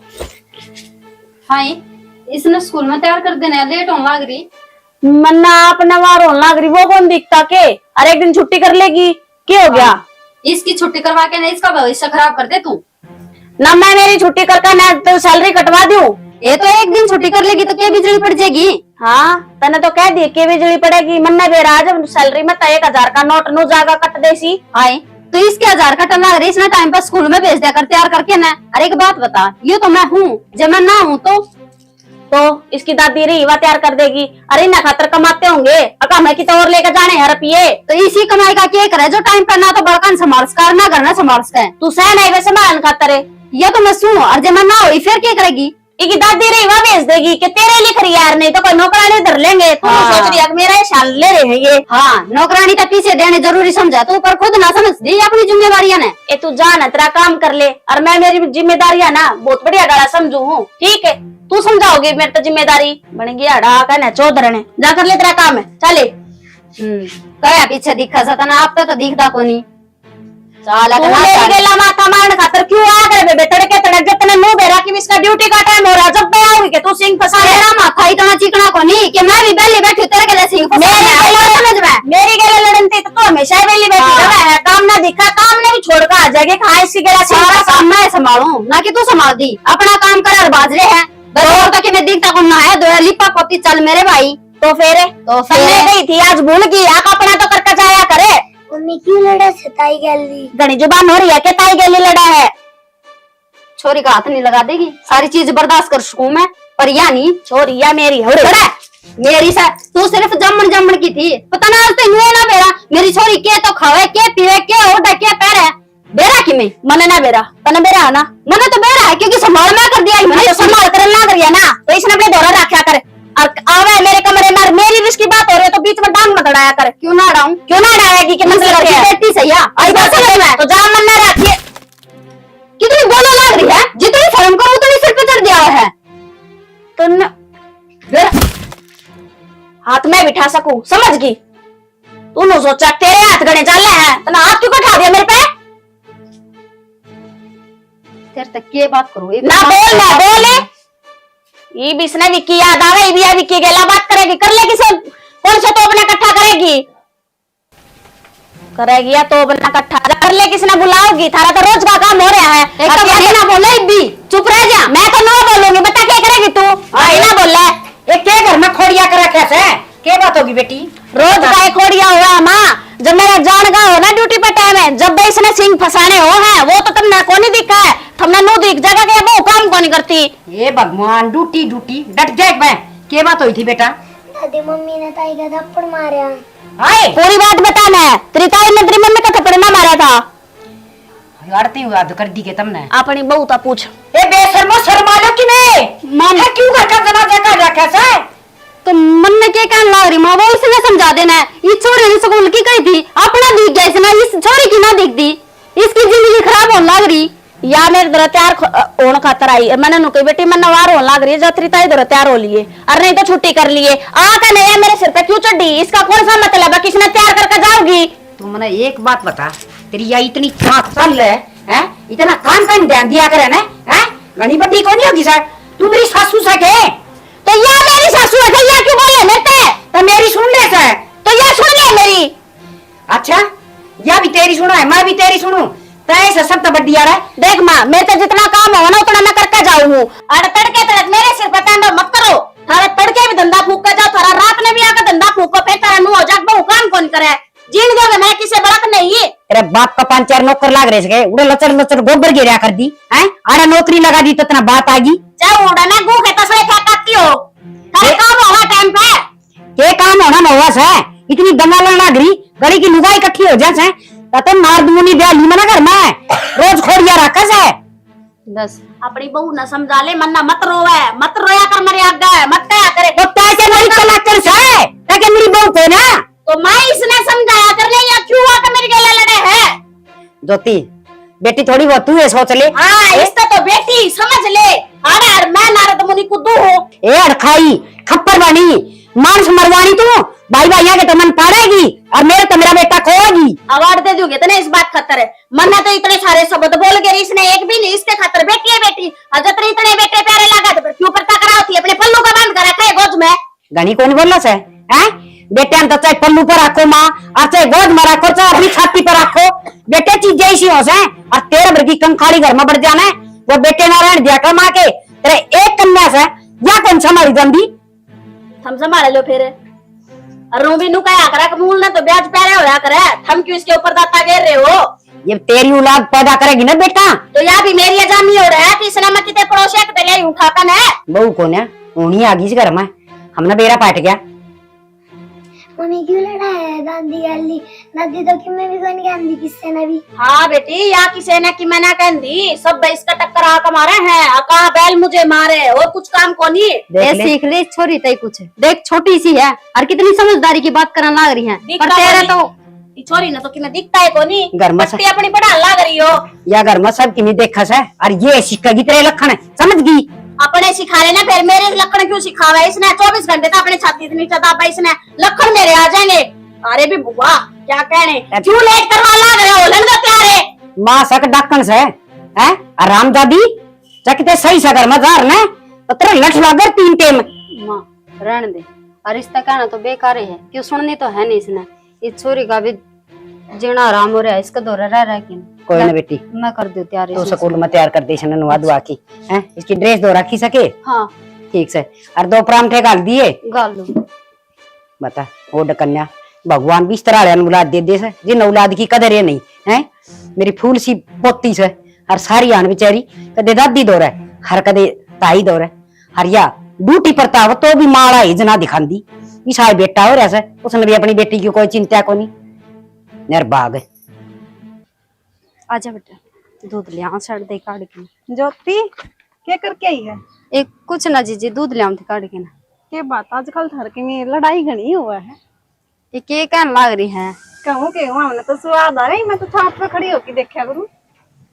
हाँ इसने स्कूल में तैयार कर देना, लेट होने लग रही। मन्ना अपने वार होने लग रही, वो कौन दिखता के, और एक दिन छुट्टी कर लेगी, क्या हो गया? इसकी छुट्टी करवा के ना इसका भविष्य खराब कर दे तू। ना मैं मेरी छुट्टी करके ना तो सैलरी कटवा दूं। ये तो एक दिन छुट्टी कर लेगी तो क्या बिजली पड़ जाएगी। हाँ तने तो कह दी कि बिजली पड़ेगी। मन्ने बेरा जब सैलरी में 1000 का नोट नु जागा कट देसी। आए तो इसके 1000 का टन लग रही इसने टाइम पर स्कूल में भेज दिया कर तैयार करके ना। अरे एक बात बता, ये तो मैं हूँ, जब मैं ना हूँ तो इसकी दादी रही वह तैयार कर देगी। अरे ना खातर कमाते होंगे अका मैं कितना और लेकर जाने है रुपये। तो इसी कमाई का क्या करे जो टाइम पर ना तो बड़कन संभाल सका ना घर में संभाल सका। तू सह नहीं वैसे मान खातर है। ये तो मैं सुनो, और जब मैं ना हुई फिर क्या करेगी। इकी दादी रही वह भेज देगी कि तेरे लिख रही यार, नहीं तो कोई नौकरानी धर लेंगे। तू हाँ। सोच रही है कि मेरा ये शाल ले रहे हैं ये। हाँ नौकरानी का पीछे देने जरूरी समझा तो पर खुद ना समझ दी अपनी जिम्मेवारियां ने। ए तू जान तेरा काम कर ले और मैं मेरी जिम्मेदारियां ना बहुत बढ़िया डाला समझू हूँ। ठीक है तू समझाओगी मेरी तो जिम्मेदारी बन गया अड़ा कहना चौधर ने जा कर ले तेरा काम है चले। क्या पीछे दिखा सता ना आप तो दिखता को नहीं। तू मेरी गेला माथा मारने खातर क्यों आ गए बेबे तड़के तड़क जतने मुंह बेरा कि इसका ड्यूटी का टाइम हो रहा जब मैं आऊंगी के तू सिंह फंसा मेरा माथा इतना चिकना को नहीं कि मैं भी बेली बैठी तेरे के जैसे मेरी गेले लड़नती तो हमेशा ही बेली बैठी है। काम ना दिखा काम ने भी छोड़ कर आ जाएगी कहा इसकी गेला सारा काम मैं संभालू ना कि तू संभाल दी। अपना काम कर और बाजरे है तो कि मैं दिखता को ना है दो लिपा पोती चल मेरे भाई। तो फिर गई थी आज भूल गई आका अपना तो करके जाया करे। मम्मी क्यों लड़ा सताई गली घनी जुबान हो रही है कि ताई गली लड़ा है। छोरी का हाथ नहीं लगा देगी, सारी चीज बर्दाश्त कर सकूं मैं पर या नहीं। छोरी या मेरी हो मेरी सा तू सिर्फ जमन जमन की थी पता ना आज तो ना बेरा मेरी छोरी के तो खावे के पीवे के ओढ़े के पैर बेरा की मैं मने ना बेरा तने बेरा है ना मैंने तो बेरा है क्योंकि संभाल मैं कर दिया मैंने तो संभाल कर ना करिया ना तो इसने अपने दौरा रखा कर और आवे मेरे कमरे में मेरी रिश्क की बात हो रही है तो बीच में डांग मत अड़ाया कर। क्यों ना अड़ाऊं क्यों ना अड़ाएगी कि मतलब बेटी सही है तो जा मन ना रखिए। कितनी बोलो लग रही है जितनी शर्म करो उतनी सिर पे चढ़ दिया है। तो हाथ में बिठा सकूं समझ गई तूने सोचा तेरे हाथ गणे चल है तो हाथ क्यों उठा दिया मेरे पे। तेरे तक ये बात करो ना बोल ना बोले ये भी इसने विक्की याद आवे भी विक्की गेला बात करेगी कर लेगी सब कौन सा तो अपना इकट्ठा करेगी या तो अपना इकट्ठा कर ले किसने बुलाओगी थारा तो रोज का काम हो रहा है। एक तो ये ना बोले भी चुप रह जा मैं तो ना बोलूंगी बता क्या करेगी तू आई ना बोल ये के घर में खोड़िया कर रखे है क्या बात होगी बेटी। रोज का खोड़िया हुआ माँ जब मेरा जान का हो ना ड्यूटी पे टाइम है जब इसने सिंह फंसाने हो है वो तो तुमने को नहीं दिखा है तुमने नो दिख जगह के वो काम को नहीं करती। ये भगवान ड्यूटी ड्यूटी डट जाए मैं क्या बात हुई थी बेटा। दादी मम्मी ने ताई का थप्पड़ मारा। आए पूरी बात बताना है तेरी ताई ने तेरी मम्मी का थप्पड़ ना मारा था। आरती हुआ तो कर दी के तुमने अपनी बहू था पूछ ए बेशर्मो शर्मा लो कि नहीं मन है क्यों घर का जनाजा कर रखा है। तो मन में क्या कहने लग रही माँ वो इसने समझा देना है ये छोरी ने स्कूल की कही थी अपना दिख गया इसने इस छोरी की ना दिखती इसकी जिंदगी खराब होने लग रही या मेरे दर तैयार होने खातर आई मैंने नुकी बेटी मैं नवार होने लग रही है जत्री ताई दर तैयार हो लिए और नहीं तो छुट्टी कर लिए आका नहीं मेरे सिर पे क्यों चढ़ी इसका कौन सा मतलब है किसने तैयार करके जाओगी। तू मैंने एक बात बता तेरी या इतनी चल है इतना कान कान ध्यान दिया करे ना है घनी बड़ी कौन होगी सर तू मेरी सासू से के तो या मेरी सासू है या क्यों बोले मेरे पे तो मेरी सुन ले सर तो या सुन ले मेरी। अच्छा या भी तेरी सुना है मैं भी तेरी सुनू तय से सब तो बड्डी आ रहा है। देख माँ मेरे से जितना काम हो ना उतना मैं करके जाऊँ और तड़के तड़क मेरे सिर पे तांडव मत करो थारे तड़के भी धंधा फूक कर जाओ थारा रात में भी आकर धंधा फूको फिर तारा मुंह हो जाए बहु काम कौन करे जीन दोगे मैं किसे बड़क नहीं है। तेरे बाप का 5-4 नौकर लाग रहे थे उड़े लचर लचर गोबर गिरा कर दी है आड़ा नौकरी लगा दी तो इतना बात आ गई चाहे उड़ा ना गू के तसले क्या करती हो थारे काम होगा टाइम पे ये काम होना मवास है इतनी दंगालन लाग रही गड़ी की लुगाई इकट्ठी हो जाए तो मार दूनी ब्याली मना कर मैं रोज खोड़िया रखस है बस अपनी बहू न समझा ले मन्ना मत रोवे मत रोया कर मेरे आगे मत कया करे तो कैसे मेरी कलेक्टर है ताकि मेरी बहू को ना तो मैं इसने समझाया कर ले या क्यों आकर मेरे गले लड़े है। ज्योति बेटी थोड़ी बहुत तू है सोच ले हाँ इससे तो बेटी समझ ले अरे मैं नारद मुनि कुद्दू हूँ ए अड़खाई खप्पर बनी मांस मरवानी तू भाई भाइया के तो मन पाड़ेगी और मेरे तो मेरा बेटा खोएगी अवार्ड दे दोगे तो इस बात खतर है मन्ना तो इतने सारे शब्द बोल गए इसने एक भी नहीं इसके खातर बेटी है बेटी हजरत इतने बेटे प्यारे लगा तो क्यों पर टकरा होती है अपने पल्लू का बंद कर रखा है गोद में घनी कौन बोल रहा है बेटे तो चाहे पल्लू पर रखो माँ और चाहे गोद में रखो चाहे अपनी छाती पर रखो बेटे चीज ऐसी हो जाए और तेरे भर की कंखाड़ी घर में बढ़ जाना है वो बेटे नारायण दिया कर माँ के तेरे एक कन्या से या कौन संभाली जांदी? थम संभाल लो फिर। और रूबी नु कहा करा कमूल ने तो ब्याज पैरे होया करे, थम क्यों इसके ऊपर दाता गिर रहे हो? ये तेरी औलाद पैदा करेगी ना बेटा। तो या भी मेरी अजामी हो रहा है कि इसने मैं कितने पड़ोसिया के तेरे उठा कर है। बहू कौन है? उन्हीं आ गई इस घर में, हमने बेरा पाट गया। मम्मी क्यों लड़ाया दादी गली? दादी तो कि मैं भी कौन कहती किससे ना भी। हाँ बेटी, या किसी ने कि मैंने कह दी सब इसका टक्कर आकर मारे हैं, कहा बैल मुझे मारे और कुछ काम को नहीं। देख ले। सीख ले छोरी तय कुछ देख, छोटी सी है और कितनी समझदारी की बात करने लग रही है। दिखता पर तेरे को तो छोरी ना तो कि मैं दिखता है को नहीं, घर में पट्टी अपनी पढ़ा लग रही हो। या घर में सब किन्हीं देखा से, और ये सिक्का की तेरे लखन है, समझ गई? अपने सिखा लेना, फिर मेरे लखन क्यों सिखावा इसने? 24 घंटे तो अपने छाती इतनी चदाबा इसने, लखन मेरे आ जाएंगे। अरे भी बुआ क्या कहने, क्यों लेट करवा ला रहे हो? लंगा प्यारे माँ सक डाकन से है आराम दादी चकते सही से घर में जार ने तो तेरे लठ लागर 3 टेम। माँ रहने दे, और रिश्ता कहना तो बेकार ही है, क्यों सुननी तो है नहीं इसने। इस छोरी का भी जीना आराम हो रहा है, इसका दौरा रह रहा है कि नहीं। कोई ना बेटी, मैं कर दूं तैयार तू इसमें। स्कूल में तैयार कर दे सन नुआ दुआ की है, इसकी ड्रेस दो रखी सके हाँ ठीक से, और 2 परांठे गाल दिए। गाल लूं। बता ओ कन्या, भगवान भी इस तरह औलाद दे दे से जिन औलाद की कदर है नहीं है। मेरी फूल सी पोती से और सारी आन बेचारी कदे दादी दौर है, हर कदे ताई दौर है, हर या ड्यूटी पर ताव तो भी माड़ा ही जना दिखांदी। इसा बेटा हो रहा है, उसने भी अपनी बेटी की कोई चिंता को नहीं। निर्भाग आजा बेटा, दूध ले आ सड़ दे काट के। ज्योति क्या करके आई है? एक कुछ ना जीजी, दूध ले आऊं थे काट के ना। के बात आजकल घर के में लड़ाई घनी हुआ है। ये के कहने लग रही है? कहूँ के हमने तो स्वाद आ रही, मैं तो छाप पे खड़ी होके देखा करूँ।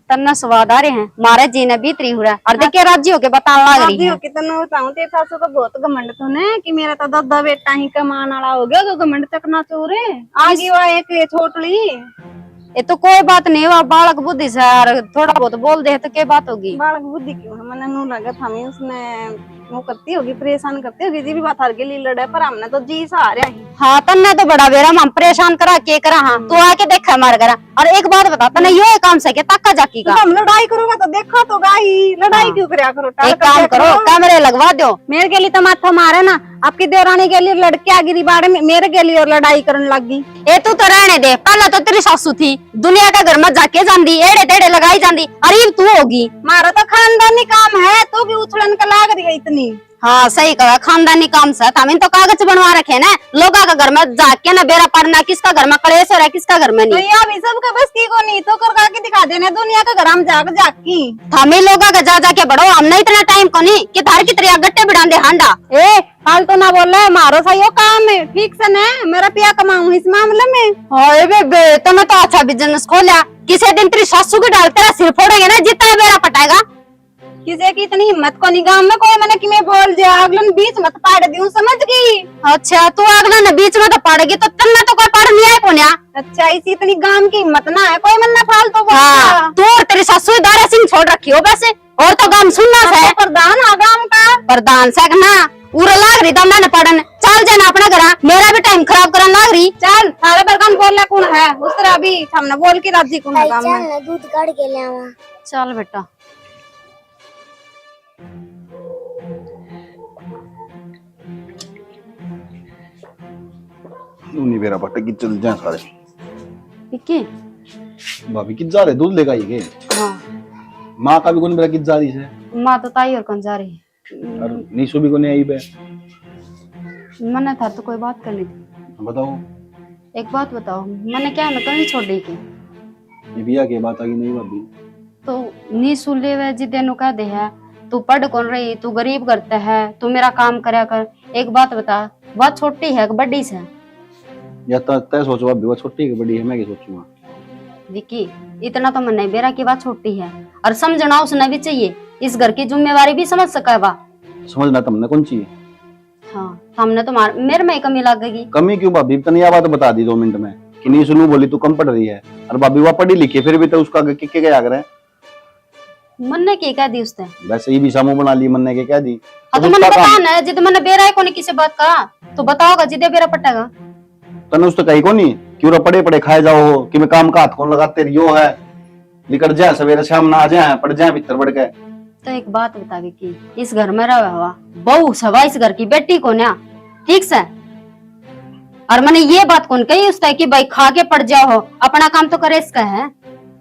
तन्ना स्वाद आ रहे हैं, मारे जी ने बीतरी हो रहा है, और देखिए राजी होके बताने लग रही है। कितना बताऊँ, तेरे सासू का बहुत घमंड तो ने कि मेरा तो दादा बेटा ही कमान वाला हो गया, तो घमंड चकना चोरे आगे वह एक छोटली। ये तो कोई बात नहीं, वो बालक बुद्धि से यार थोड़ा बहुत बोल दे तो क्या बात होगी। बालक बुद्धि क्यों है? मैंने नू लगा था मैं उसने वो करती होगी, परेशान करती होगी, जी भी बात हर के लिए लड़े, पर हमने तो जी सहारा ही। हाँ तन्ने तो बड़ा बेरा हम परेशान करा के करा। हाँ तू आके देखा हमारे घर। और एक बात बता, तन्ने यो काम से क्या ताका जाकी का? हम लड़ाई करोगा तो देखा तो गाई, लड़ाई क्यों करया करो? एक काम करो, कैमरे लगवा दो। मेरे के लिए तो माथा मारे ना, आपकी देवरानी के लिए लड़के आ गिरी बाड़े में, मेरे के लिए और लड़ाई करने लग गई। ये तू तो रहने दे, पहले तो तेरी सासू थी, दुनिया का घर में जाके जांदी, एड़े तेड़े लगाई जांदी, अरे तू होगी। मारा तो खानदानी काम है, तो भी उछलन का लाग रही है इतनी। हाँ सही कहा, खानदानी काम से हमें तो कागज बनवा रखे ना, लोगों का घर में जाके ना बेरा पड़ना, किसका घर में कलेश हो रहा है किसका घर में तो नहीं। यहाँ भी सबका बस की को नहीं, तो कर के दिखा देने दुनिया का घर हम जाग की। हमें लोगों का जा जाके बढ़ो, हमने इतना टाइम को नहीं कि धार की तरह गट्टे बिड़ा दे हांडा। ए फालतू ना बोल रहे, मारो सही काम है ठीक से न, मेरा पिया कमाऊं इस मामले में। हाय बेबे, तूने तो अच्छा बिजनेस खोला, किसी दिन तेरी सासू की डाल तेरा सिर फोड़ेंगे ना, जितना बेरा पटाएगा। किसी की इतनी हिम्मत को नहीं, गाँव में कोई मैंने कि मैं बोल दिया अगलन बीच मत पाड़ दी, समझ गई? अच्छा तू अगला न बीच में तो पड़ेगी, तो तन्ना तो कोई पढ़ नहीं है कोन्या। अच्छा इसी इतनी गांव की हिम्मत ना है कोई मन फालतू बोल हाँ तू और तेरी सासू दारा सिंह छोड़ रखी हो वैसे, और तो गांव सुनना है। प्रधान आ गांव का प्रधान से ना उरा लाग रही दम ना पड़न, चल जाना अपना घर, मेरा भी टाइम खराब करने लाग रही। चल थारे बरकान बोल कौन है उस तरह अभी हमने बोल के राजी कौन है गांव में। चल दूध काट के ले आवा। चल बेटा नहीं बेरा पट्टे की चल जाए सारे। विक्की। भाभी कित जा रहे दूध लेगा ये के? हाँ माँ का भी कौन मेरा कित जा रही है? माँ तो ताई और कौन जा रही है? और नीशु भी कौन आई बे? मैंने था तो कोई बात करनी थी। बताओ एक बात बताओ, मैंने क्या मैं कहीं छोड़ दी की? ये बिया की बात आ गई नहीं भाभी? तो नी सुन ले वे जिदे नु कह दे है, तू पढ़ कौन रही, तू गरीब करता है, तू मेरा काम करया कर। एक बात बता, बात छोटी है कि बड़ी से? या तो तय सोचो भाभी, वो छोटी है बड़ी है, मैं क्या सोचूंगा? विकी इतना तो मन नहीं बेरा की बात छोटी है, और समझना उसने भी चाहिए, इस घर की जिम्मेवारी भी समझ सका वा। समझना तुमने कौन चाहिए? हाँ हमने तो मेरे में ही कमी लगेगी। कमी क्यों भाभी? तने यह बात बता दी 2 मिनट में कि नहीं सुनू बोली तू कम पढ़ रही है, और भाभी वह पढ़ी लिखी फिर भी तो उसका किक्के क्या करे? मन ने की कह दी उसने? वैसे ही भी सामू बना ली मन ने के कह दी। तो मैंने बताना है, जिद मैंने बेरा है कोनी किसी बात का, तो बताओगा जिदे बेरा पटेगा। तने उस तो कही को नहीं क्यों पड़े पड़े खाए जाओ हो कि मैं काम का हाथ कौन लगाते रियो है, निकल जाए सवेरे शाम ना आ जाए पड़ जाए भीतर बढ़ के। तो एक बात बता कि इस घर में रहा हुआ बहू सवा इस घर की बेटी को ना, ठीक से। और मैंने ये बात कौन कही उसका कि भाई खा के पड़ जाओ, अपना काम तो करे इसका है।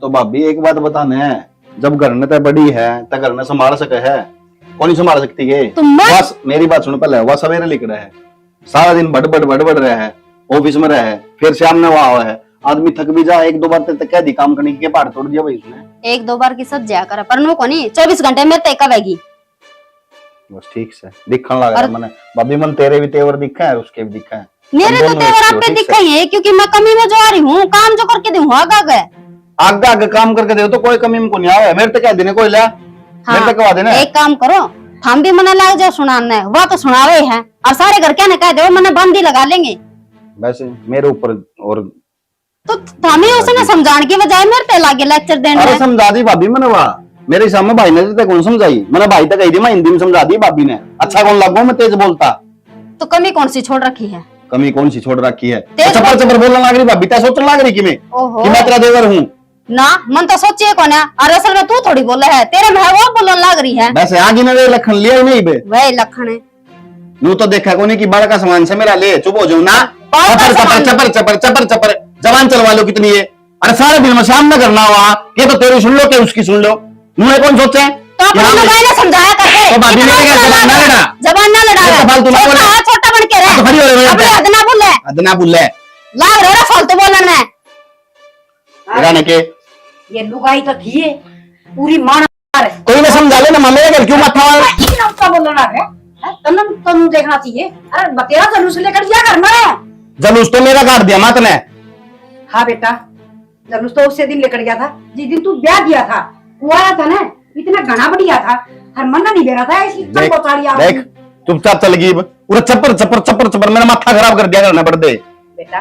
तो भाभी एक बात बताने है, जब घर ने तो बड़ी है तो घर ने संभाल सके है, कौन नहीं संभाल सकती है? तुम मत बस मेरी बात सुनो पहले, वह सवेरे लिख रहा है, सारा दिन बड़ रहा है, ऑफिस में रहा है, फिर शाम में वहां हुआ है, आदमी थक भी जा, एक दो बार तक कह दी काम करने की, पहाड़ तोड़ दिया भाई उसने। एक दो बार की सब जाया कर, पर नो को नहीं 24 घंटे में तय कवेगी। बस ठीक से दिखने लग रहा है मैंने भाभी, मन तेरे भी तेवर दिखा है और उसके भी दिखा है। मेरे तो तेवर आप पे दिखाई है, क्योंकि मैं कमी में जो आ रही हूँ, काम जो करके दूँ आगे आगे काम करके दे तो कोई कमी में को नहीं आवे, मेरे तो कह देने कोई ला, मेरे तो कहा देना। एक काम करो, हम भी मना लाग जाओ सुनाने, वो तो सुनावे है, और सारे घर क्या न कह दो मैंने बंदी लगा लेंगे। वैसे मेरे ऊपर और तो हमें उसने समझाने की बजाय मेरे पे लागे लेक्चर देने। अरे समझा दी भाभी मैंने, वहा मेरे सामने भाई ने तो कौन समझाई, मैंने भाई तक कही थी, मैं हिंदी में समझा दी भाभी ने, अच्छा कौन लगो मैं तेज बोलता। तो कमी कौन सी छोड़ रखी है? कमी कौन सी छोड़ रखी है? तेज चपर चपर बोलने लग रही भाभी, त्या सोचने लग रही कि ओहो मैं तेरा देवर हूँ ना, मन तो सोचिए कौन है, और असल में तू थोड़ी बोला है, तेरे में है वो बोलने लग रही है। वैसे आगे ने लखन लिया ही नहीं बे, वही लखन है। नू तो देखा कोनी की बड़ा का सामान से मेरा ले, चुप हो जाओ ना। बाल का चपर सामान। चपर चपर चपर चपर जबान चलवा लो कितनी है, अरे सारे दिन में शाम में करना हुआ, ये तो तेरी सुन लो कि उसकी सुन लो, मुझे कौन सोचे? तो अपने भाई ने समझाया करके, तो भाभी ने क्या जबान ना लड़ा, जबान ना लड़ा, ये तो फालतू ना बोले। छोटा बन के तो खड़ी हो रही रहे, है। अपने हद ना बोले, अदना बुल्ले लाग रहा फालतू बोलने में। राने के ये लुगाई तो थी है, पूरी मान कोई ने समझा ले ना, मामे घर क्यों माथा वाला उसका बोलना लग रहा है, तुम देखना चाहिए। अरे बतेरा जलूस लेकर दिया करना है। जलूस तो मेरा काट दिया मात ने। हाँ बेटा, जलूस तो उसे दिन लेकर गया था जिस दिन तू ब्याह दिया था, वो आया था ना, इतना घना बढ़िया था, हर मन्ना नहीं दे रहा था, इसलिए देख देख चुपचाप चल गई, पूरा चपर चपर चपर चपर मेरा माथा खराब कर दिया करना पड़ दे। बेटा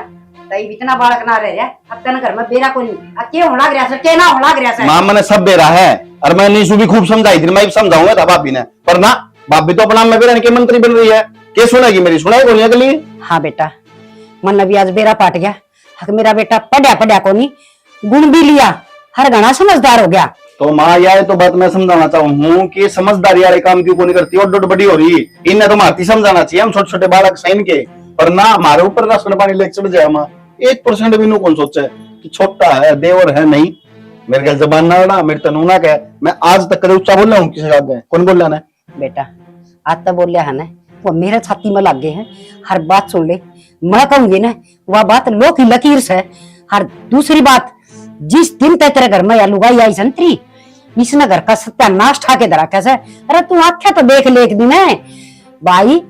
तई इतना बालक ना रह रहा, अब तेन घर में बेरा को नहीं, अब के होना गया सर, के ना होना गया सर। मां मैंने सब बेरा है, और मैं नीशु भी खूब समझाई थी, मैं भी समझाऊंगा था भाभी ने, पर ना भाभी तो अपना में बेरा के मंत्री बन रही है, के सुनेगी मेरी, सुनाई कौन अगली। हाँ बेटा, मन भी आज बेरा पाट गया, हक मेरा बेटा पढ़िया को नहीं, गुण भी लिया, हर घना समझदार हो गया। तो माँ यार तो बात मैं समझाना चाहूँ कि समझदारी वाले काम क्यों नहीं करती, और डोट बड़ी हो रही, इन्हें तो मारती समझाना चाहिए, हम छोटे छोटे बालक सही के, पर ना हमारे ऊपर राशन पानी लेकर चढ़ जाए। माँ 1% भी नो कौन सोचा है कि छोटा है देवर है, नहीं मेरे घर जबान ना लड़ा, मेरे तनु ना कह, मैं आज तक कदे ऊंचा बोल रहा हूँ किसी आगे, कौन बोल रहा है? बेटा आज तो बोल रहा है ना, वो मेरे छाती में लग गए हैं, हर बात सुन ले, मैं कहूंगी ना वह बात लो की लकीर से। हर दूसरी बात, जिस दिन तक तेरे घर में या लुगाई आई संतरी, इसने घर का सत्यानाश ठाके धरा कैसे। अरे तू आख्या तो देख ले एक दिन है भाई,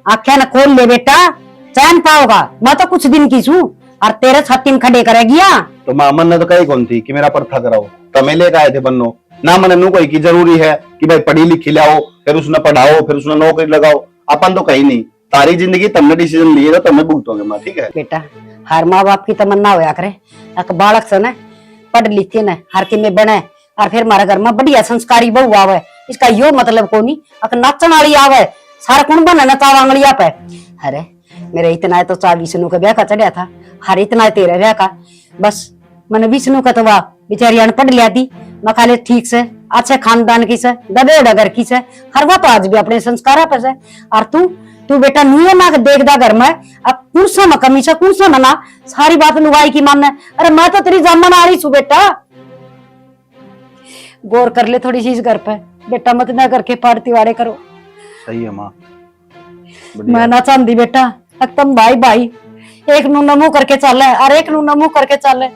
आख्या न खोल ले बेटा, चैन पाओगा, मैं तो कुछ दिन की छू और तेरे छाती में खड़े करेगी। तो माँ मन ने तो कही कौन थी कि मेरा पर्था कराओ, तो मैं लेकर आए थे बन्नो ना, मैंने नू कोई की जरूरी है कि भाई पढ़ी लिखी लाओ, फिर उसने पढ़ाओ, फिर उसने नौकरी लगाओ, अपन तो कहीं नहीं, तारी जिंदगी तुमने डिसीजन लिए तो तुम्हें भुगतोगे माँ, ठीक है बेटा। हर माँ बाप की तमन्ना होया करे एक बालक से न पढ़ लिखे न हर के में बने, और फिर हमारे घर में बढ़िया संस्कारी बहू आवे, इसका यो मतलब को नहीं अक नाचन वाली आवे, सारा कुण बने नचा वांगलिया पे। अरे मेरे इतना तो 4 विष्णु का ब्याह का चढ़िया था, हर इतना तेरे ब्याह का, बस मैंने विष्णु का तो वाह बेचारी पढ़ लिया थी, मैं खाली ठीक से अच्छे खानदान की से दबे डगर की से, हर वो तो आज भी अपने संस्कार पे से। और तू बेटा नुए ना देखदा घर में, अब कुर्सा में कमी से कुर्सा में ना सारी बात लुगाई की मानना। अरे मैं तो तेरी जामन आ रही छू बेटा, गौर कर ले थोड़ी सी इस घर पे बेटा, मत ना करके पाड़ती वाड़े करो। सही है माँ, मैं ना चाहती बेटा तुम भाई भाई एक नू नमू करके चल है और एक नू नमू करके चल है,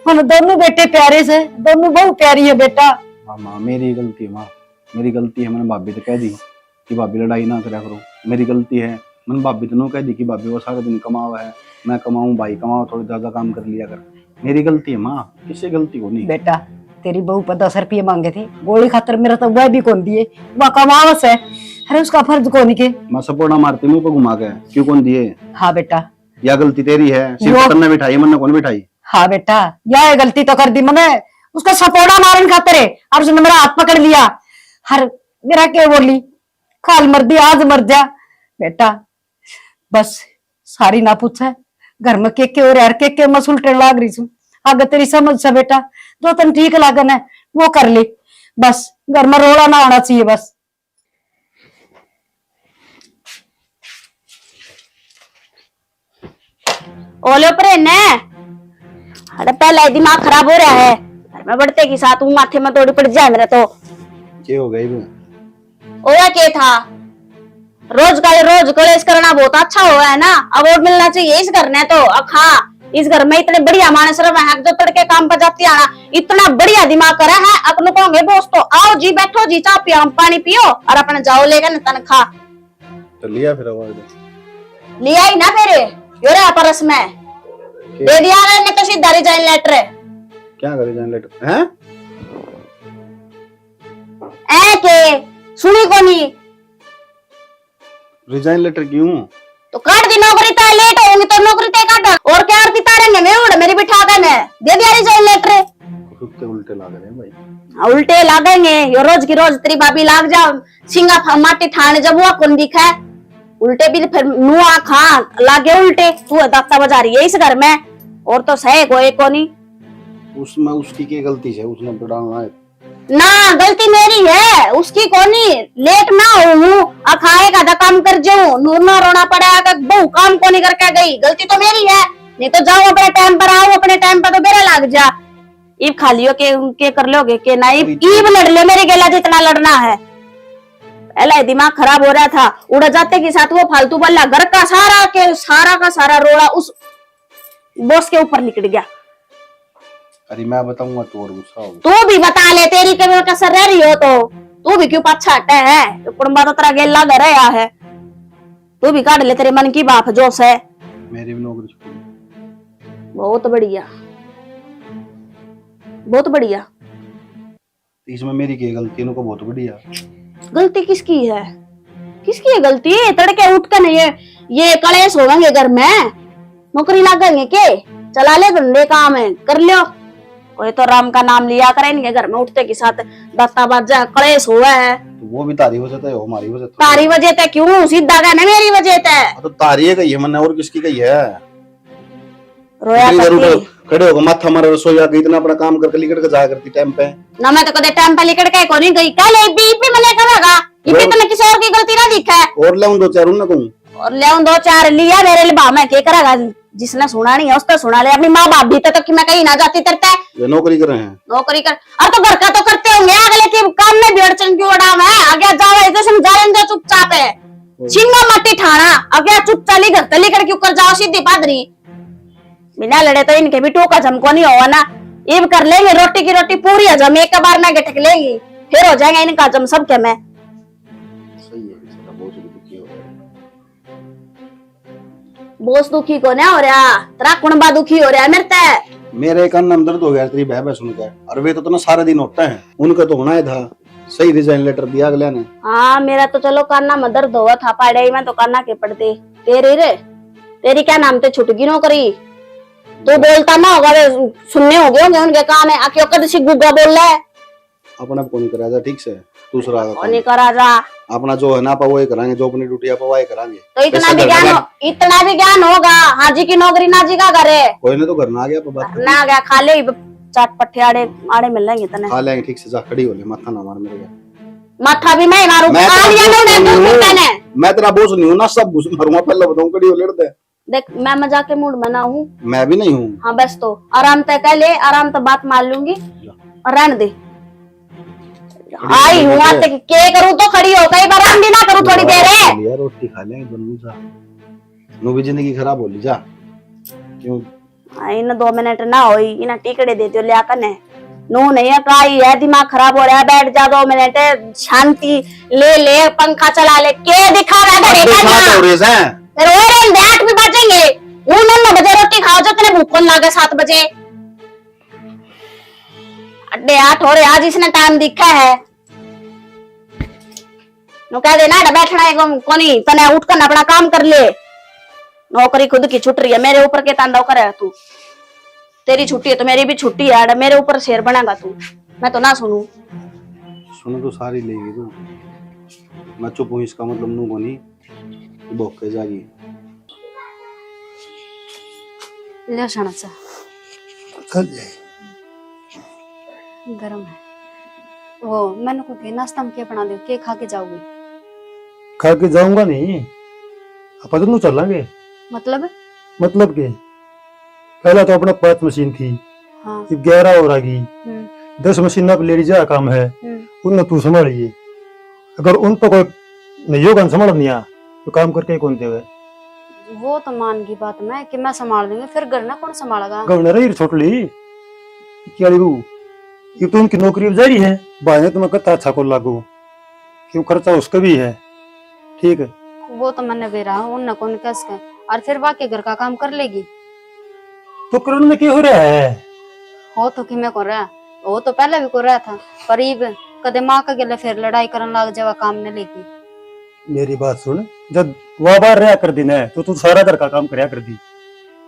हम दोनों बेटे प्यारे से, दोनों बहुत प्यारी है बेटा। हाँ माँ मेरी गलती है, माँ मेरी गलती है, मैंने भाभी तो कह दी कि भाभी लड़ाई ना करा करो, मेरी गलती है, मैंने भाभी तो कह दी कि भाभी वो सारा दिन कमावा है, मैं कमाऊं भाई कमाओ, थोड़ी ज्यादा काम कर लिया कर, मेरी गलती है माँ, किसी गलती को नहीं। बेटा तेरी बहू पर 10 रुपये मांगे थे गोली खातर, मेरा तो वह भी कौन दिए, वह कमावस है, अरे उसका फर्ज कौन के। मैं सपोर्टा मारती मुंह पे घुमा के, क्यों कौन दिए? हाँ बेटा या गलती तेरी है, सिर्फ तन्ने बिठाई मैंने कौन बिठाई? हाँ बेटा यह गलती तो कर दी मैंने, उसका सपोर्टा मारन खातर है, और उसने मेरा हाथ पकड़ लिया, हर मेरा क्या बोली खाल मर दी आज मर जा बेटा। बस सारी ना पूछे घर में के और यार के मैं सुलटन लाग रही हूँ, आगे तेरी समझ से बेटा, जो तन ठीक लागन है वो कर ले, बस घर में रोला ना होना चाहिए बस। ओले ऊपर है ने। अरे पहले ही दिमाग खराब हो रहा है, घर में बढ़ते के साथ वो माथे में थोड़ी पड़ जाए मेरे तो। क्या हो गई ओया के था, रोज का रोज कलेश करना बहुत अच्छा हुआ है ना, अवार्ड मिलना चाहिए इस घर ने तो। अब हाँ, इस घर में इतने बढ़िया मानस है जो तड़के काम पर जाती आना, इतना बढ़िया दिमाग करा है। अपन कहोगे दोस्त तो आओ जी, बैठो जी, चाय पियो, पानी पियो और अपने जाओ लेगा ना तनखा। तो लिया फिर अवार्ड लिया ही ना फिर योरे परस में दे दिया ने तो सीधा रिजाइन लेटर। क्या करे जान लेटर हैं? ए के सुनी कोनी रिजाइन लेटर क्यों? तो काट दी नौकरी, तो लेट होंगी तो नौकरी तय काट। और क्या आरती तारेंगे मैं उड़ मेरी बिठा देने दे दिया रिजाइन लेटर। कुत्ते उल्टे लाग रहे हैं भाई। हाँ, उल्टे लागेंगे यो रोज की रोज तेरी भाभी लाग जा सिंगा माटी ठाने जब वो कौन दिखा उल्टे भी फिर नुआ खा लागे उल्टे। तू दाता बजा रही है इस घर में और तो सहे कोई को नहीं। उसमें उसकी क्या गलती है? उसने तो डालना है ना, गलती मेरी है उसकी कोनी। लेट ना हो अखाए का काम कर जाऊं, नूर ना रोना पड़ा बहु काम को नहीं करके गई, गलती तो मेरी है। नहीं तो जाओ अपने टाइम पर आओ, अपने टाइम पर तो बेरा लग जा। ईब खा लियो के कर लोगे के ना ईब लड़ लियो मेरे गेला जितना लड़ना है। पहले दिमाग खराब हो रहा था, उड़ जाते के साथ वो फालतू बल्ला घर का सारा रोड़ा उस बॉस के ऊपर निकल गया। अरे मैं बताऊंगा तो और गुस्सा होगा। तू भी बता ले, तेरी कभी कसर रह रही हो तो तू भी क्यों पाछा हटे है? तो कुड़बा तो तेरा गेला घर है, तू भी काट ले तेरे मन की बात जोश है। मेरी भी नौकरी छूट। बहुत बढ़िया, बहुत बढ़िया। इसमें मेरी क्या गलती है? बहुत बढ़िया। गलती किसकी है? किसकी है गलती? तड़के उठ कर नहीं ये कलेश होंगे घर में, नौकरी लगेंगे के चला ले धंधे काम है कर लियो। कोई तो राम का नाम लिया करे इनके घर में उठते के साथ दाता बाजा कलेश हुआ है। तो वो भी तारी वजह से हमारी वजह से। तारी वजह ते क्यों? सीधा कहना मेरी वजह ते। तो तारी है कही है मैंने, और किसकी कही है? रोया करती खड़े होकर माथा मारा रसोई आ गई, इतना अपना काम करके लिकट के जाया करती टाइम पे ना। मैं तो कदे टाइम पे लिकट के कोनी गई, कल इपी मैंने करेगा इपी तो किसी और की गलती ना दिखा है। और ले दो चार ना कहूं और ले दो चार लिया मेरे लिए बा मैं क्या करेगा? जिसने सुना नहीं है उसको सुना ले। अपनी माँ बाप भी तो कि मैं कहीं ना जाती करता है। ये नौकरी कर रहे हैं, नौकरी कर और तो घर का तो करते होंगे, अगले के काम में भी अड़चन क्यों उड़ाव है? आगे जाओ तो समझा लेंगे चुपचाप है सिंगा मट्टी ठाना। आगे चुपचाप घर तली कर क्यों कर जाओ सीधी पादरी बिना लड़े तो इनके भी टोका झमको नहीं होगा ना। ये कर लेंगे रोटी की रोटी पूरी हजम एक बार में गटक लेंगी, फिर हो जाएगा इनका हजम सबके में। सही है। इसका बहुत दुखी हो रहा बोस दुखी को ना हो रहा, तेरा कुणबा दुखी हो रहा है मेरे ते। मेरे एक कान दर्द हो गया तेरी बह सुनकर। और वे तो ना सारे दिन होता है, उनका तो होना ही था। सही रिजाइन लेटर दिया अगले ने। हाँ मेरा तो चलो कान्ना में दर्द हुआ था पढ़ाई में तो कान्ना के पढ़ते तेरी रे। तेरी क्या नाम ते छुटगी नौकरी? तू बोलता ना होगा वे सुनने हो गए होंगे उनके कान है आके कद से गुग्गा बोल रहा है। अपना को नहीं करा जा ठीक से, दूसरा नहीं करा जा अपना जो है ना पा वो ही कराएंगे, जो अपनी ड्यूटी आप वही कराएंगे। तो इतना भी ज्ञान होगा। हाजी की नौकरी नाजी का करे कोई नहीं तो घर ना आ गया बात ना आ गया खा ले चाट पट्टे आड़े आड़े मिल जाएंगे तने खा लेंगे ठीक से। जा खड़ी हो ले, माथा ना मार मेरे को। माथा भी मैं मारू मैं तेरा बोझ नहीं हूँ ना, सब घुस मारूंगा। पहले बताऊं खड़ी हो लेट दे। देख मैं मजाक के मूड में ना हूँ। मैं भी नहीं हूँ। हाँ बस तो आराम तय कह ले, आराम तो बात मान लूंगी और रहने दे। आई हूँ आते के करूँ तो खड़ी हो, कई बार आराम भी ना करूँ थोड़ी देर है। रोटी खा लेंगे दोनों। जा नो भी जिंदगी खराब हो ली जा। क्यों इन 2 मिनट ना हो इन टिकड़े देते लिया कने नो नहीं है काई है दिमाग खराब हो रहा है। बैठ जा 2 मिनट शांति ले पंखा चला ले के दिखा रहा है। फिर और 8 भी बजेंगे, 9 बजे रोटी खाओ जो तेरे भूख लागे 7 बजे। अड्डे 8 हो रहे आज इसने टाइम दिखा है। नो कह देना बैठना है कोनी तने उठ कर अपना काम कर ले। नौकरी खुद की छुट रही है, मेरे ऊपर के तांडव करे तू। तेरी छुट्टी है तो मेरी भी छुट्टी है, मेरे ऊपर शेर बनेगा तू। मैं तो ना सुनू। सुनो तो सारी लेगी तू। मैं चुप हूँ इसका मतलब नू को नहीं भोके जागी। ले शानाचा गरम है। वो मैंने को के नाश्ता में क्या बना दो, के खा के जाओगी? खा के जाऊंगा नहीं, अपन दोनों चलेंगे। मतलब के पहला तो अपना 5 मशीन थी, हाँ। अब 11 और आ गई। हम्म, 10 मशीन अब लेडी जा काम है, उन तू संभालिए। अगर उन पर कोई नहीं होगा संभाल नहीं आ तो काम करके कौन देवे? वो तो मान की बात मैं कि मैं संभाल दूंगी, फिर घर ना कौन संभालेगा? गवर्नर ही छोट ली क्या ली ये तो उनकी नौकरी जा रही है, भाई तुम्हें कहता अच्छा को लागू क्यों, खर्चा उसका भी है। ठीक है, वो तो मैंने भी रहा उन कौन कस के, और फिर बाकी घर का काम कर लेगी। तो करण में क्या हो रहा है? हो तो कि मैं कर रहा, वो तो पहले भी कर रहा था, पर अब कदे माँ का गले फिर लड़ाई करने लग जावा काम ने लेके। मेरी बात सुन, जब वह बाहर रहा कर दी ना तो तू सारा घर का काम करया कर दी।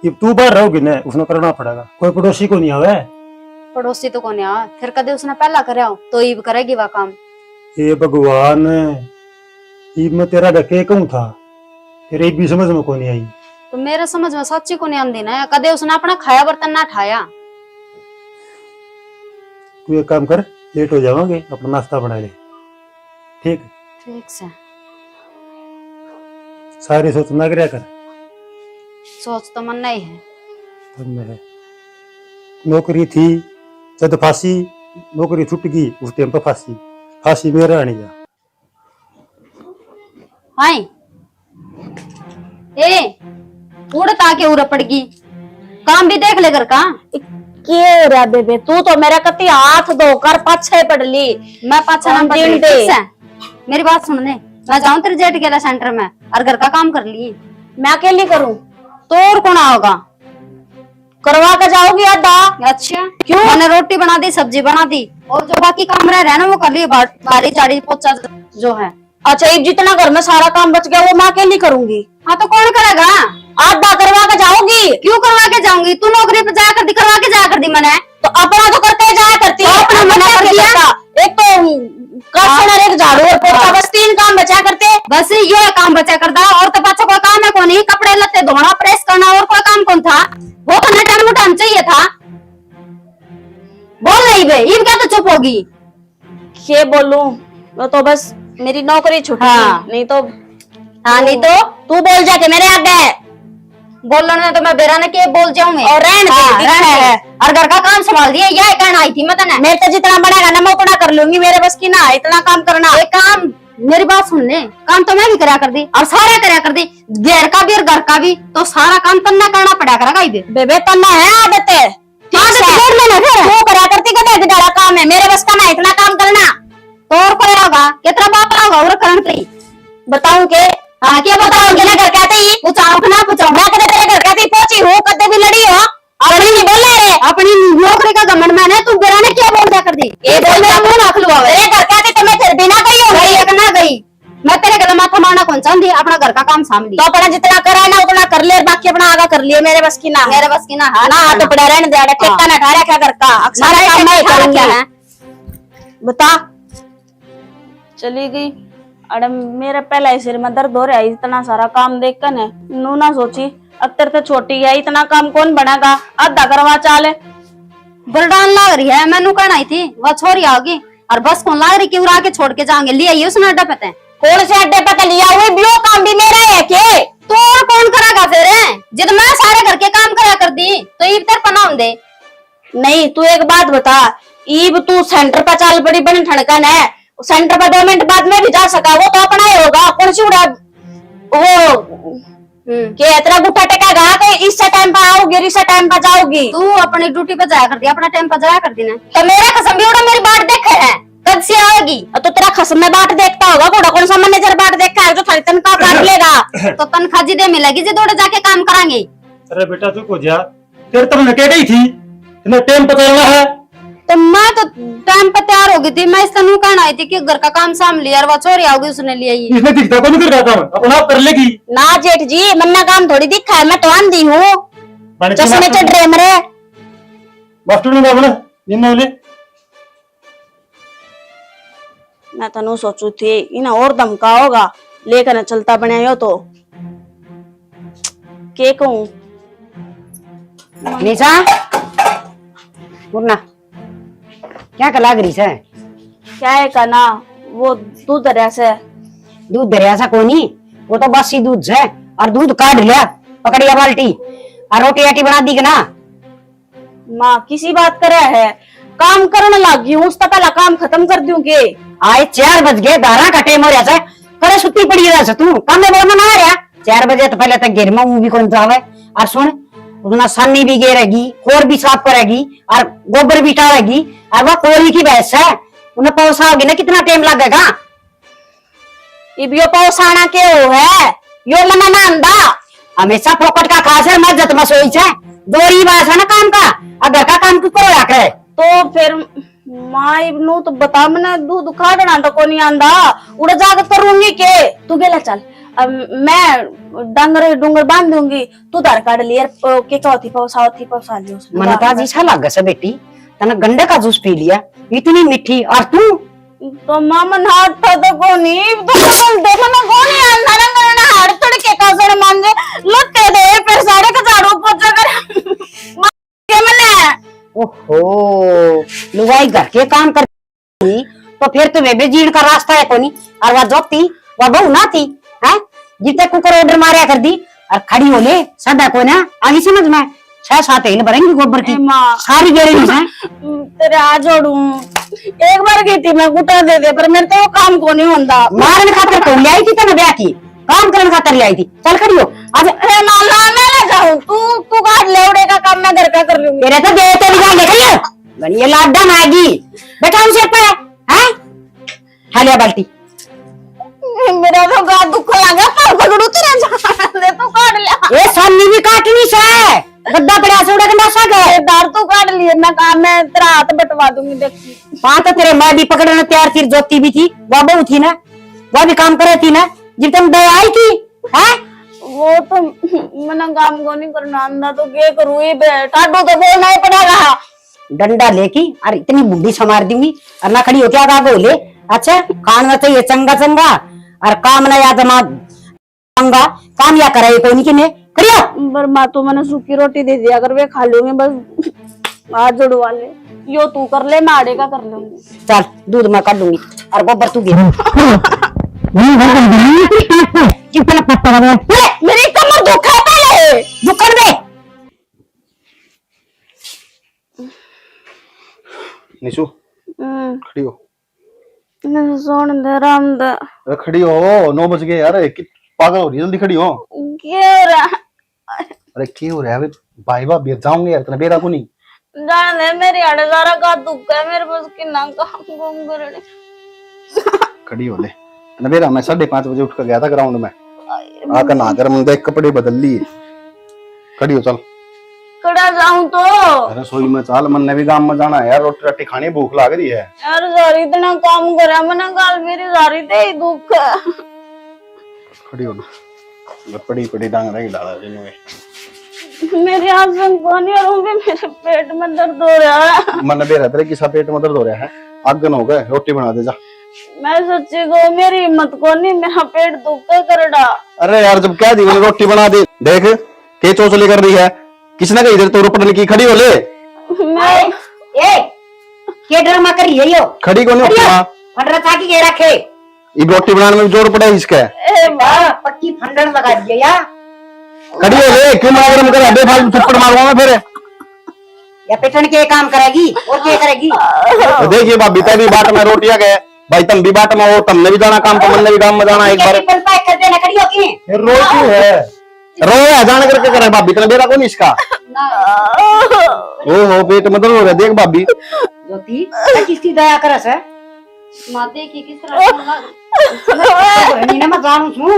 अब तू बाहर रहोगी ना उसने करना पड़ेगा, कोई पड़ोसी को नहीं आवे। पड़ोसी तो कौन आ, फिर कदे उसने पहला करया हो तो अब करेगी वह काम। ये भगवान, अब मैं तेरा डके कहूँ था, तेरे एक भी समझ में को नहीं आई। तो मेरे समझ में सच्ची को नहीं आंदी ना, कदे उसने अपना खाया बर्तन ना ठाया। तू एक काम कर, लेट हो जाओगे, अपना नाश्ता बना ले। ठीक ठीक से सारी सोच ना करया कर। सोच तो मन नहीं है। तब मैं नौकरी थी जब फांसी, नौकरी छूट गई उस टाइम पर फांसी, फांसी मेरा आनी जा। हाय ए उड़ता के उड़ पड़गी, काम भी देख ले घर का। के हो रहा बेबे, तू तो मेरा कति हाथ धोकर पाछे पड़ ली। मैं पाछा काम नंबर दिन ठीक दे। से? मेरी बात सुन ले, मैं जाऊं तेरे जेठ गेला सेंटर में और घर का काम कर ली, मैं अकेली करूं? तो और कौन आओगा? करवा के जाओगी आधा? अच्छा क्यों? मैंने रोटी बना दी, सब्जी बना दी, और जो बाकी काम रह रहा है ना वो कर लिए, बारी चाड़ी पोछा जो है। अच्छा, अब जितना घर में सारा काम बच गया वो मैं अकेली करूंगी। हाँ तो कौन करेगा? आधा करवा के जाओगी? क्यों करवा के जाऊंगी? तू नौकरी पे जाया कर दी, करवा के जाया कर दी मैंने। तो अपना तो करते जाया करती है, अपना अपना मना कर कर दिया। एक तो कसन और एक झाड़ू और पोछा, बस 3 काम बचा करते। बस ये काम बचा करता, और तो पाछा कोई काम है कौन ही? कपड़े लत्ते धोना, प्रेस करना, और कोई काम कौन था? वो तो नटन मुटन चाहिए था। बोल नहीं बे, ये क्या तो चुप होगी? के बोलूं, वो तो बस मेरी नौकरी छूटी। हाँ। नहीं तो नहीं तो तू बोल जाके मेरे आगे। बोलने तो मैं बेरा ने के बोल जाऊं मैं, और रहने दे, हाँ, दिखा रहने है। दे। और घर का काम संभाल दिया, यह कहना आई थी मैं तने। मेरे तो जितना बनेगा ना मैं उतना कर लूंगी, मेरे बस की ना है इतना काम करना। एक काम, मेरी बात सुन ले, काम तो मैं भी करा कर दी और सारे करा कर दी, घर का भी और घर का भी, तो सारा काम तन्ना करना पड़ा करेगा इबे। बेबे तन्ना है आदत है, आदत जोड़ लेना फिर। तू करा करती कदे डाला काम है, मेरे बस का ना इतना काम करना। तो और कोई होगा? कितना बाप होगा और करण पे बताऊं के? हाँ क्या बताओगे? ना घर कहते ही पूछाओ ना पूछाओ, मैं कदे तेरे घर कहती पहुंची हूँ, कदे भी लड़ी हो, अपनी नहीं बोल रहे। अपनी नौकरी का घमंड में है, तू बेरा ने क्या बोल दिया कर दी? ये बोल मेरा मुंह ना खुलवा। तेरे घर कहती तो मैं फिर बिना गई हूँ। गई एक ना गई, मैं तेरे गले माथा मारना कौन चाहती, अपना घर का काम सामने। तो अपना जितना करा है ना उतना कर ले, बाकी अपना आगा कर लिए, मेरे बस की ना है। मेरे बस की ना है ना तो पड़ा रहने दे, ठेका ना ठहरा क्या घर का, सारा काम मैं करूंगी। बता चली गई। अरे मेरे पहले ही सिर में दर्द हो रहा है, इतना सारा काम देख कर नू ना सोची अब तेरे तो छोटी है, इतना काम कौन बनाएगा, आधा करवा चाले। बरडान लाग रही है, मैनू कहना ही थी वह छोरी आओगी, और बस कौन लाग रही कि उड़ा के छोड़ के जाएंगे, ले आइए उसने अड्डा पता है। कौन से अड्डे पे लिया हुई बियो, काम भी मेरा है के? तो और कौन करेगा फिर? जब मैं सारे घर के काम करा कर दी तो ईब तेरे पना दे। नहीं तू एक बात बता, ईब तू सेंटर पर चाल बड़ी बड़ी ठनकन है, सेंटर पर 2 मिनट बाद में भी जा सका, वो तो अपना ही होगा। कौन सी उड़ा वो के तेरा गुट्टा टेकेगा कि इससे टाइम पर आओगी और इससे टाइम पर जाओगी? तू अपनी ड्यूटी पे जाया कर दी, अपना टाइम पर जाया कर दी ना। तो मेरा कसम भी उड़ा मेरी बाट देखे है, कब से आएगी? तो तेरा खसम में बाट देखता होगा, घोड़ा कौन सा मैनेजर बाट देखा है जो थारी तनख्वाह काट लेगा? तो तनख्वाह जी दे मिलेगी जी, दौड़े जाके काम करांगे। अरे बेटा तू को जा, तेरे तो मैं कह गई थी इतना टाइम पता चलना है। तो मैं तो टाइम पर तैयार हो गई थी, मैं इसका नू कहना आई थी कि घर का काम साम लिया, और वो छोरी आओगी उसने लिया ही। इसने दिखता को नहीं कर रहा था, अपना आप कर लेगी। ना जेठ जी, मन्ना काम थोड़ी दिखा है, मैं तो आंधी हूँ, चश्मे चढ़ रहे मेरे। मास्टर ने बोला निम्न बोले मैं तो सोचू थी इन्हें और धमका होगा, लेकर चलता बनायो तो के कहूं। निशा मुन्ना क्या कर लाग रही है? क्या है का ना वो दूध दरिया से दूध दरिया सा कोनी, वो तो बासी दूध से, और दूध काट लिया पकड़िया बाल्टी और रोटी आटी बना दी ना। माँ किसी बात करे है, काम करने लगी हूँ, उसका पहला काम खत्म कर दूंगे। आए 4 बज गए, 12 का टाइम हो रहा है, करे सुती पड़ी रहा तू काम में बोलना ना आ रहा। 4 बजे तो पहले तक घेर में भी कौन जावे। और सुन उतना सानी भी गेरेगी, खोर भी साफ करेगी और गोबर भी टारेगी, और वह कोरी की भैंस है, उन्हें पौसा होगी ना कितना टाइम लगेगा। इब यो पौसाना के हो है, यो मना ना अंदा हमेशा फोकट का खास है, मत मसोई से दोरी बात है ना काम का, और घर का काम क्यों करो करे। तो फिर माँ इबनू तो बता, मैंने दूध खाड़ना तो को नहीं आंदा, उड़ा जाकर करूंगी के तू गेला चल। अब मैं डंगर डूंगर बांध दूंगी, तू धार काट लिया के चौथी पौसा लियो। मन तो आज अच्छा लग से बेटी, तना गंडे का जूस पी लिया, इतनी मीठी, और तू तो मामा हाथ था तो कोनी तो देखो ना कोनी आंदा ना करना हाथ तड़के का सर मान जे लुटे दे फिर सारे का झाड़ू पोछा कर के मने। ओहो लुगाई घर के काम कर तो फिर तुम्हें भी जीण का रास्ता है कोनी, और वह जोती वह बहू ना थी है, जितने कुकर ऑर्डर मारिया कर दी और खड़ी हो ले सदा को ना आगे समझ में 6-7 हिल भरेंगी गोबर की सारी गेरेगी है। तेरे आ जोड़ू एक बार गई थी मैं गुटा दे दे, पर मेरे तो वो काम को नहीं होता। मारने खातर तो ले आई थी तना ब्याह की, काम करने खातर ले आई थी। चल खड़ी हो आज। अरे माला मैं ले जाऊं, तू काट ले, उड़े का काम मैं घर का कर लूंगी। तेरे तो दे तो निकाल ले खड़ी हो बनिए लाडा मैगी बेटा उनसे पे है खालिया बाल्टी। मेरा तो गा दुख लगा पर पकड़ू तेरे जान दे, तू काट ले। ये सामने भी काटनी से गद्दा पड़ा से उड़ा के नसा गए दार तू काट लिए ना काम, मैं तेरा हाथ बटवा दूंगी देखी। वहां तो तेरे मैं भी पकड़ने तैयार थी, जोती भी थी, वह बहू थी ना, वह भी काम करे थी ना, जब तुम दे आई थी है। वो तो मना काम को नहीं करना आंदा तो क्या करूँ, ये टाडू तो बोलना ही पड़ेगा। डंडा लेकी और इतनी बुढ़ी संवार दूंगी और ना खड़ी होती आगा बोले। अच्छा कान में चाहिए चंगा चंगा और काम ना याद चंगा काम या करे कोई नहीं किने करियो। पर माँ तो मैंने सूखी रोटी दे दिया, अगर वे खा लूंगे बस हाथ जुड़वा ले, यो तू कर ले मैं आड़े का कर लूंगी। चल दूध मैं कर लूंगी और गोबर तू गिर। मेरी कमर दुखा है पहले दुखन दे। निशु खड़ी हो, सोन दे राम दे। अरे खड़ी हो, 9 बज गए यार, पागल हो रही है, जल्दी खड़ी हो। क्या हो रहा है? अरे क्या हो रहा है भाई भाभी जाऊंगे यार, इतना बेरा को नहीं जान दे, मेरी आड़े सारा का दुख है, मेरे पास कितना काम घूम कर। खड़ी हो ले ना बेरा, मैं 5:30 बजे उठ कर गया था ग्राउंड में, आकर नहाकर मुझे कपड़े बदल लिए। खड़ी हो चल। कड़ा जाऊं तो अरे सोई में चाल, मन ने भी गांव में जाना है यार, रोटी राटी खानी, भूख लग रही है यार। सारी इतना काम करा मैंने, गाल मेरी सारी ते ही दुख है। खड़ी हो ले, पड़ी पड़ी डांग रही डाला जिन्होंने मेरे हाथ से पानी और भी मेरे पेट में दर्द हो रहा है। मन बेरा तेरे किसा पेट में दर्द हो रहा है, आगन हो गए, रोटी बना दे जा। मैं सच्ची को मेरी हिम्मत को नहीं, मेरा पेट दुख करड़ा। अरे यार जब क्या दी बोले रोटी बना दे, देख के चोचली कर रही है, किसने कही इधर तो रुपटने की। खड़ी हो ले। मैं ए के ड्रामा कर रही है, खड़ी को नहीं उठना, फंडरा चाकी के रखे। ये रोटी बनाने में जोर पड़ा है इसका। ए मां पक्की फंडर लगा दिया यार। खड़ी हो ले, क्यों मार कर अबे फालतू थप्पड़ मारूंगा मैं फिर। या पेटन के काम करेगी और क्या करेगी। तो देखिए भाभी तेरी बाट में रोटियां गए भाई, तुम भी बाट में हो, तुमने भी जाना काम, तुमने भी काम में जाना। एक बार टिफिन पैक कर देना, खड़ी होगी फिर रो क्यों है। रो जान करके करे भाभी, तेरा बेरा को नहीं इसका। ओ पेट में दर्द हो रहा है, देख भाभी। ज्योति किसकी दया करस है माते की किस तरह नहीं ना मैं जानू छू।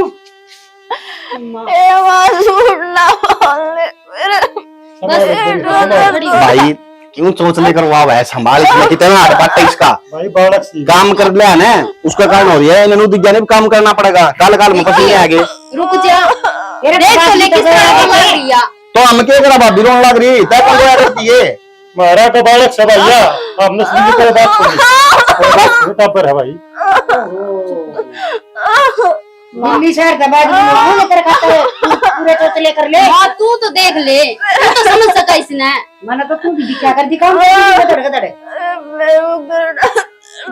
ए मां सुनना वाले मेरे भाई क्यों चोचले करवा है, संभाल के कितना हाथ पाटा इसका। भाई बालक सी काम कर लिया ना उसका कारण हो रही है, इन्हें दिग्गा ने भी काम करना पड़ेगा, काल काल में पसीने आगे। रुक जा, देख तो ले किस तरह कर रही है। तो हम क्या करा भाभी, रोन लग रही तय कौन रोया करती है। मारा तो बालक सब भैया, हमने सुनी कर बात करी छोटा पर है भाई। मम्मी शहर का बैग नहीं तेरे खाते पूरे चोचले कर ले। हां तू तो देख ले, तू तो समझ सका इसने। मैंने तो तू भी क्या कर दी काम गधड़ गधड़।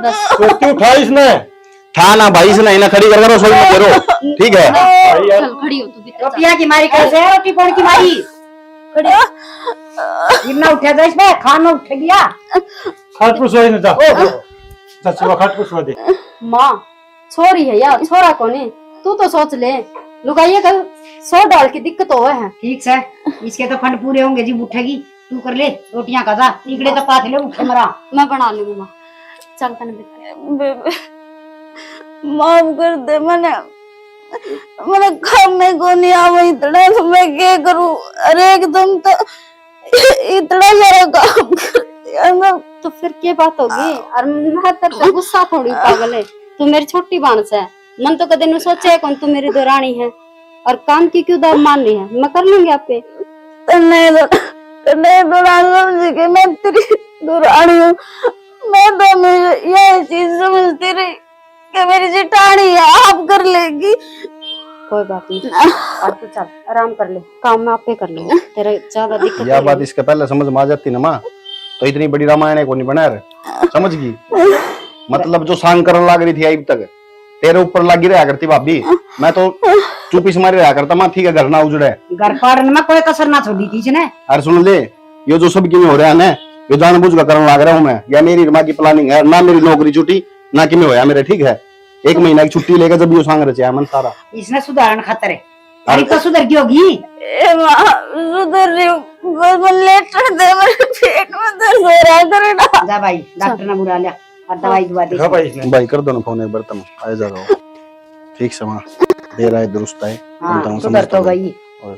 बस तो क्यों उठा इसने? था ना भाई से नहीं ना खड़ी कर रसोई में करो, ठीक है? भाई यार, चल खड़ी हो तू भी रोटियां की मारी कैसे है? रोटी कौन की मारी? गिरना उठा था इसमें, खाना उठ गया। खाट पुसवा ही ना जा। चाची खाट पुसवा दे। माँ छोरी है यार, छोरा कोने तू तो सोच ले, लुगाइया का 100 डाल की दिक्कत हो है। ठीक है, इसके तो फंड पूरे होंगे जी, उठेगी तू कर ले रोटियां का जा, इकड़े तो पाथ ले उठे मरा। मैं बना लूंगी माँ, चल तने बेटा। बेबे माफ कर दे, मैंने काम में को नहीं आवा इतना, तो मैं क्या करूं? अरे एकदम तो इतना सारा काम कर दिया ना। तो फिर क्या बात होगी? और मैं तेरे पे गुस्सा थोड़ी पागल है, तू मेरी छोटी बांस है। मन तो कदे न सोचा है कौन तू मेरी दोरानी है, और काम की क्यों दाव मान रही है? मैं कर लूंगी आप पे। नहीं समझ के मैं तेरी दुरानी हूँ। मैं तो हमेशा यह चीज समझती रही कि मेरी जिठानी है, आप कर लेगी। कोई बात नहीं, अब तू चल आराम कर ले, काम मैं आपे कर लूंगी, तेरा ज्यादा दिक्कत यह बात इसके पहले समझ में आ जाती ना माँ, तो इतनी बड़ी रामायण को नहीं बना रहे, समझ गई? मतलब जो सांग करने लग रही थी अब तक तेरे ऊपर लगी रहा करती भाभी, मैं तो चुपी से मारी रहा करता माँ, ठीक है घर ना उजड़े। घर पाड़ने में कोई कसर ना छोड़ी थी इसने। अरे सुन ले, ये जो सब में हो रहा है ना, ये जानबूझ कर करने लग रहा हूँ मैं, या मेरी माँ की प्लानिंग है ना? मेरी नौकरी छुट्टी ना कि में होया मेरे, ठीक है? 1 महीना की छुट्टी लेकर जब ये सांग रचा मन सारा, इसने सुधारण खातर है, अरे तो सुधर गई होगी। ए माँ सुधर रही हूँ, बस लेटर दे, मेरे पेट में दर्द हो रहा है, करे ना। जा भाई डॉक्टर ने बुला लिया और दवाई दुआ दे। देखा भाई इसने। भाई कर दो ना फोन एक बार, तुम आ जाओ, ठीक से माँ दे रहा है दुरुस्त है, हाँ समझता हूँ, सुधर तो समझता हूँ। गई। और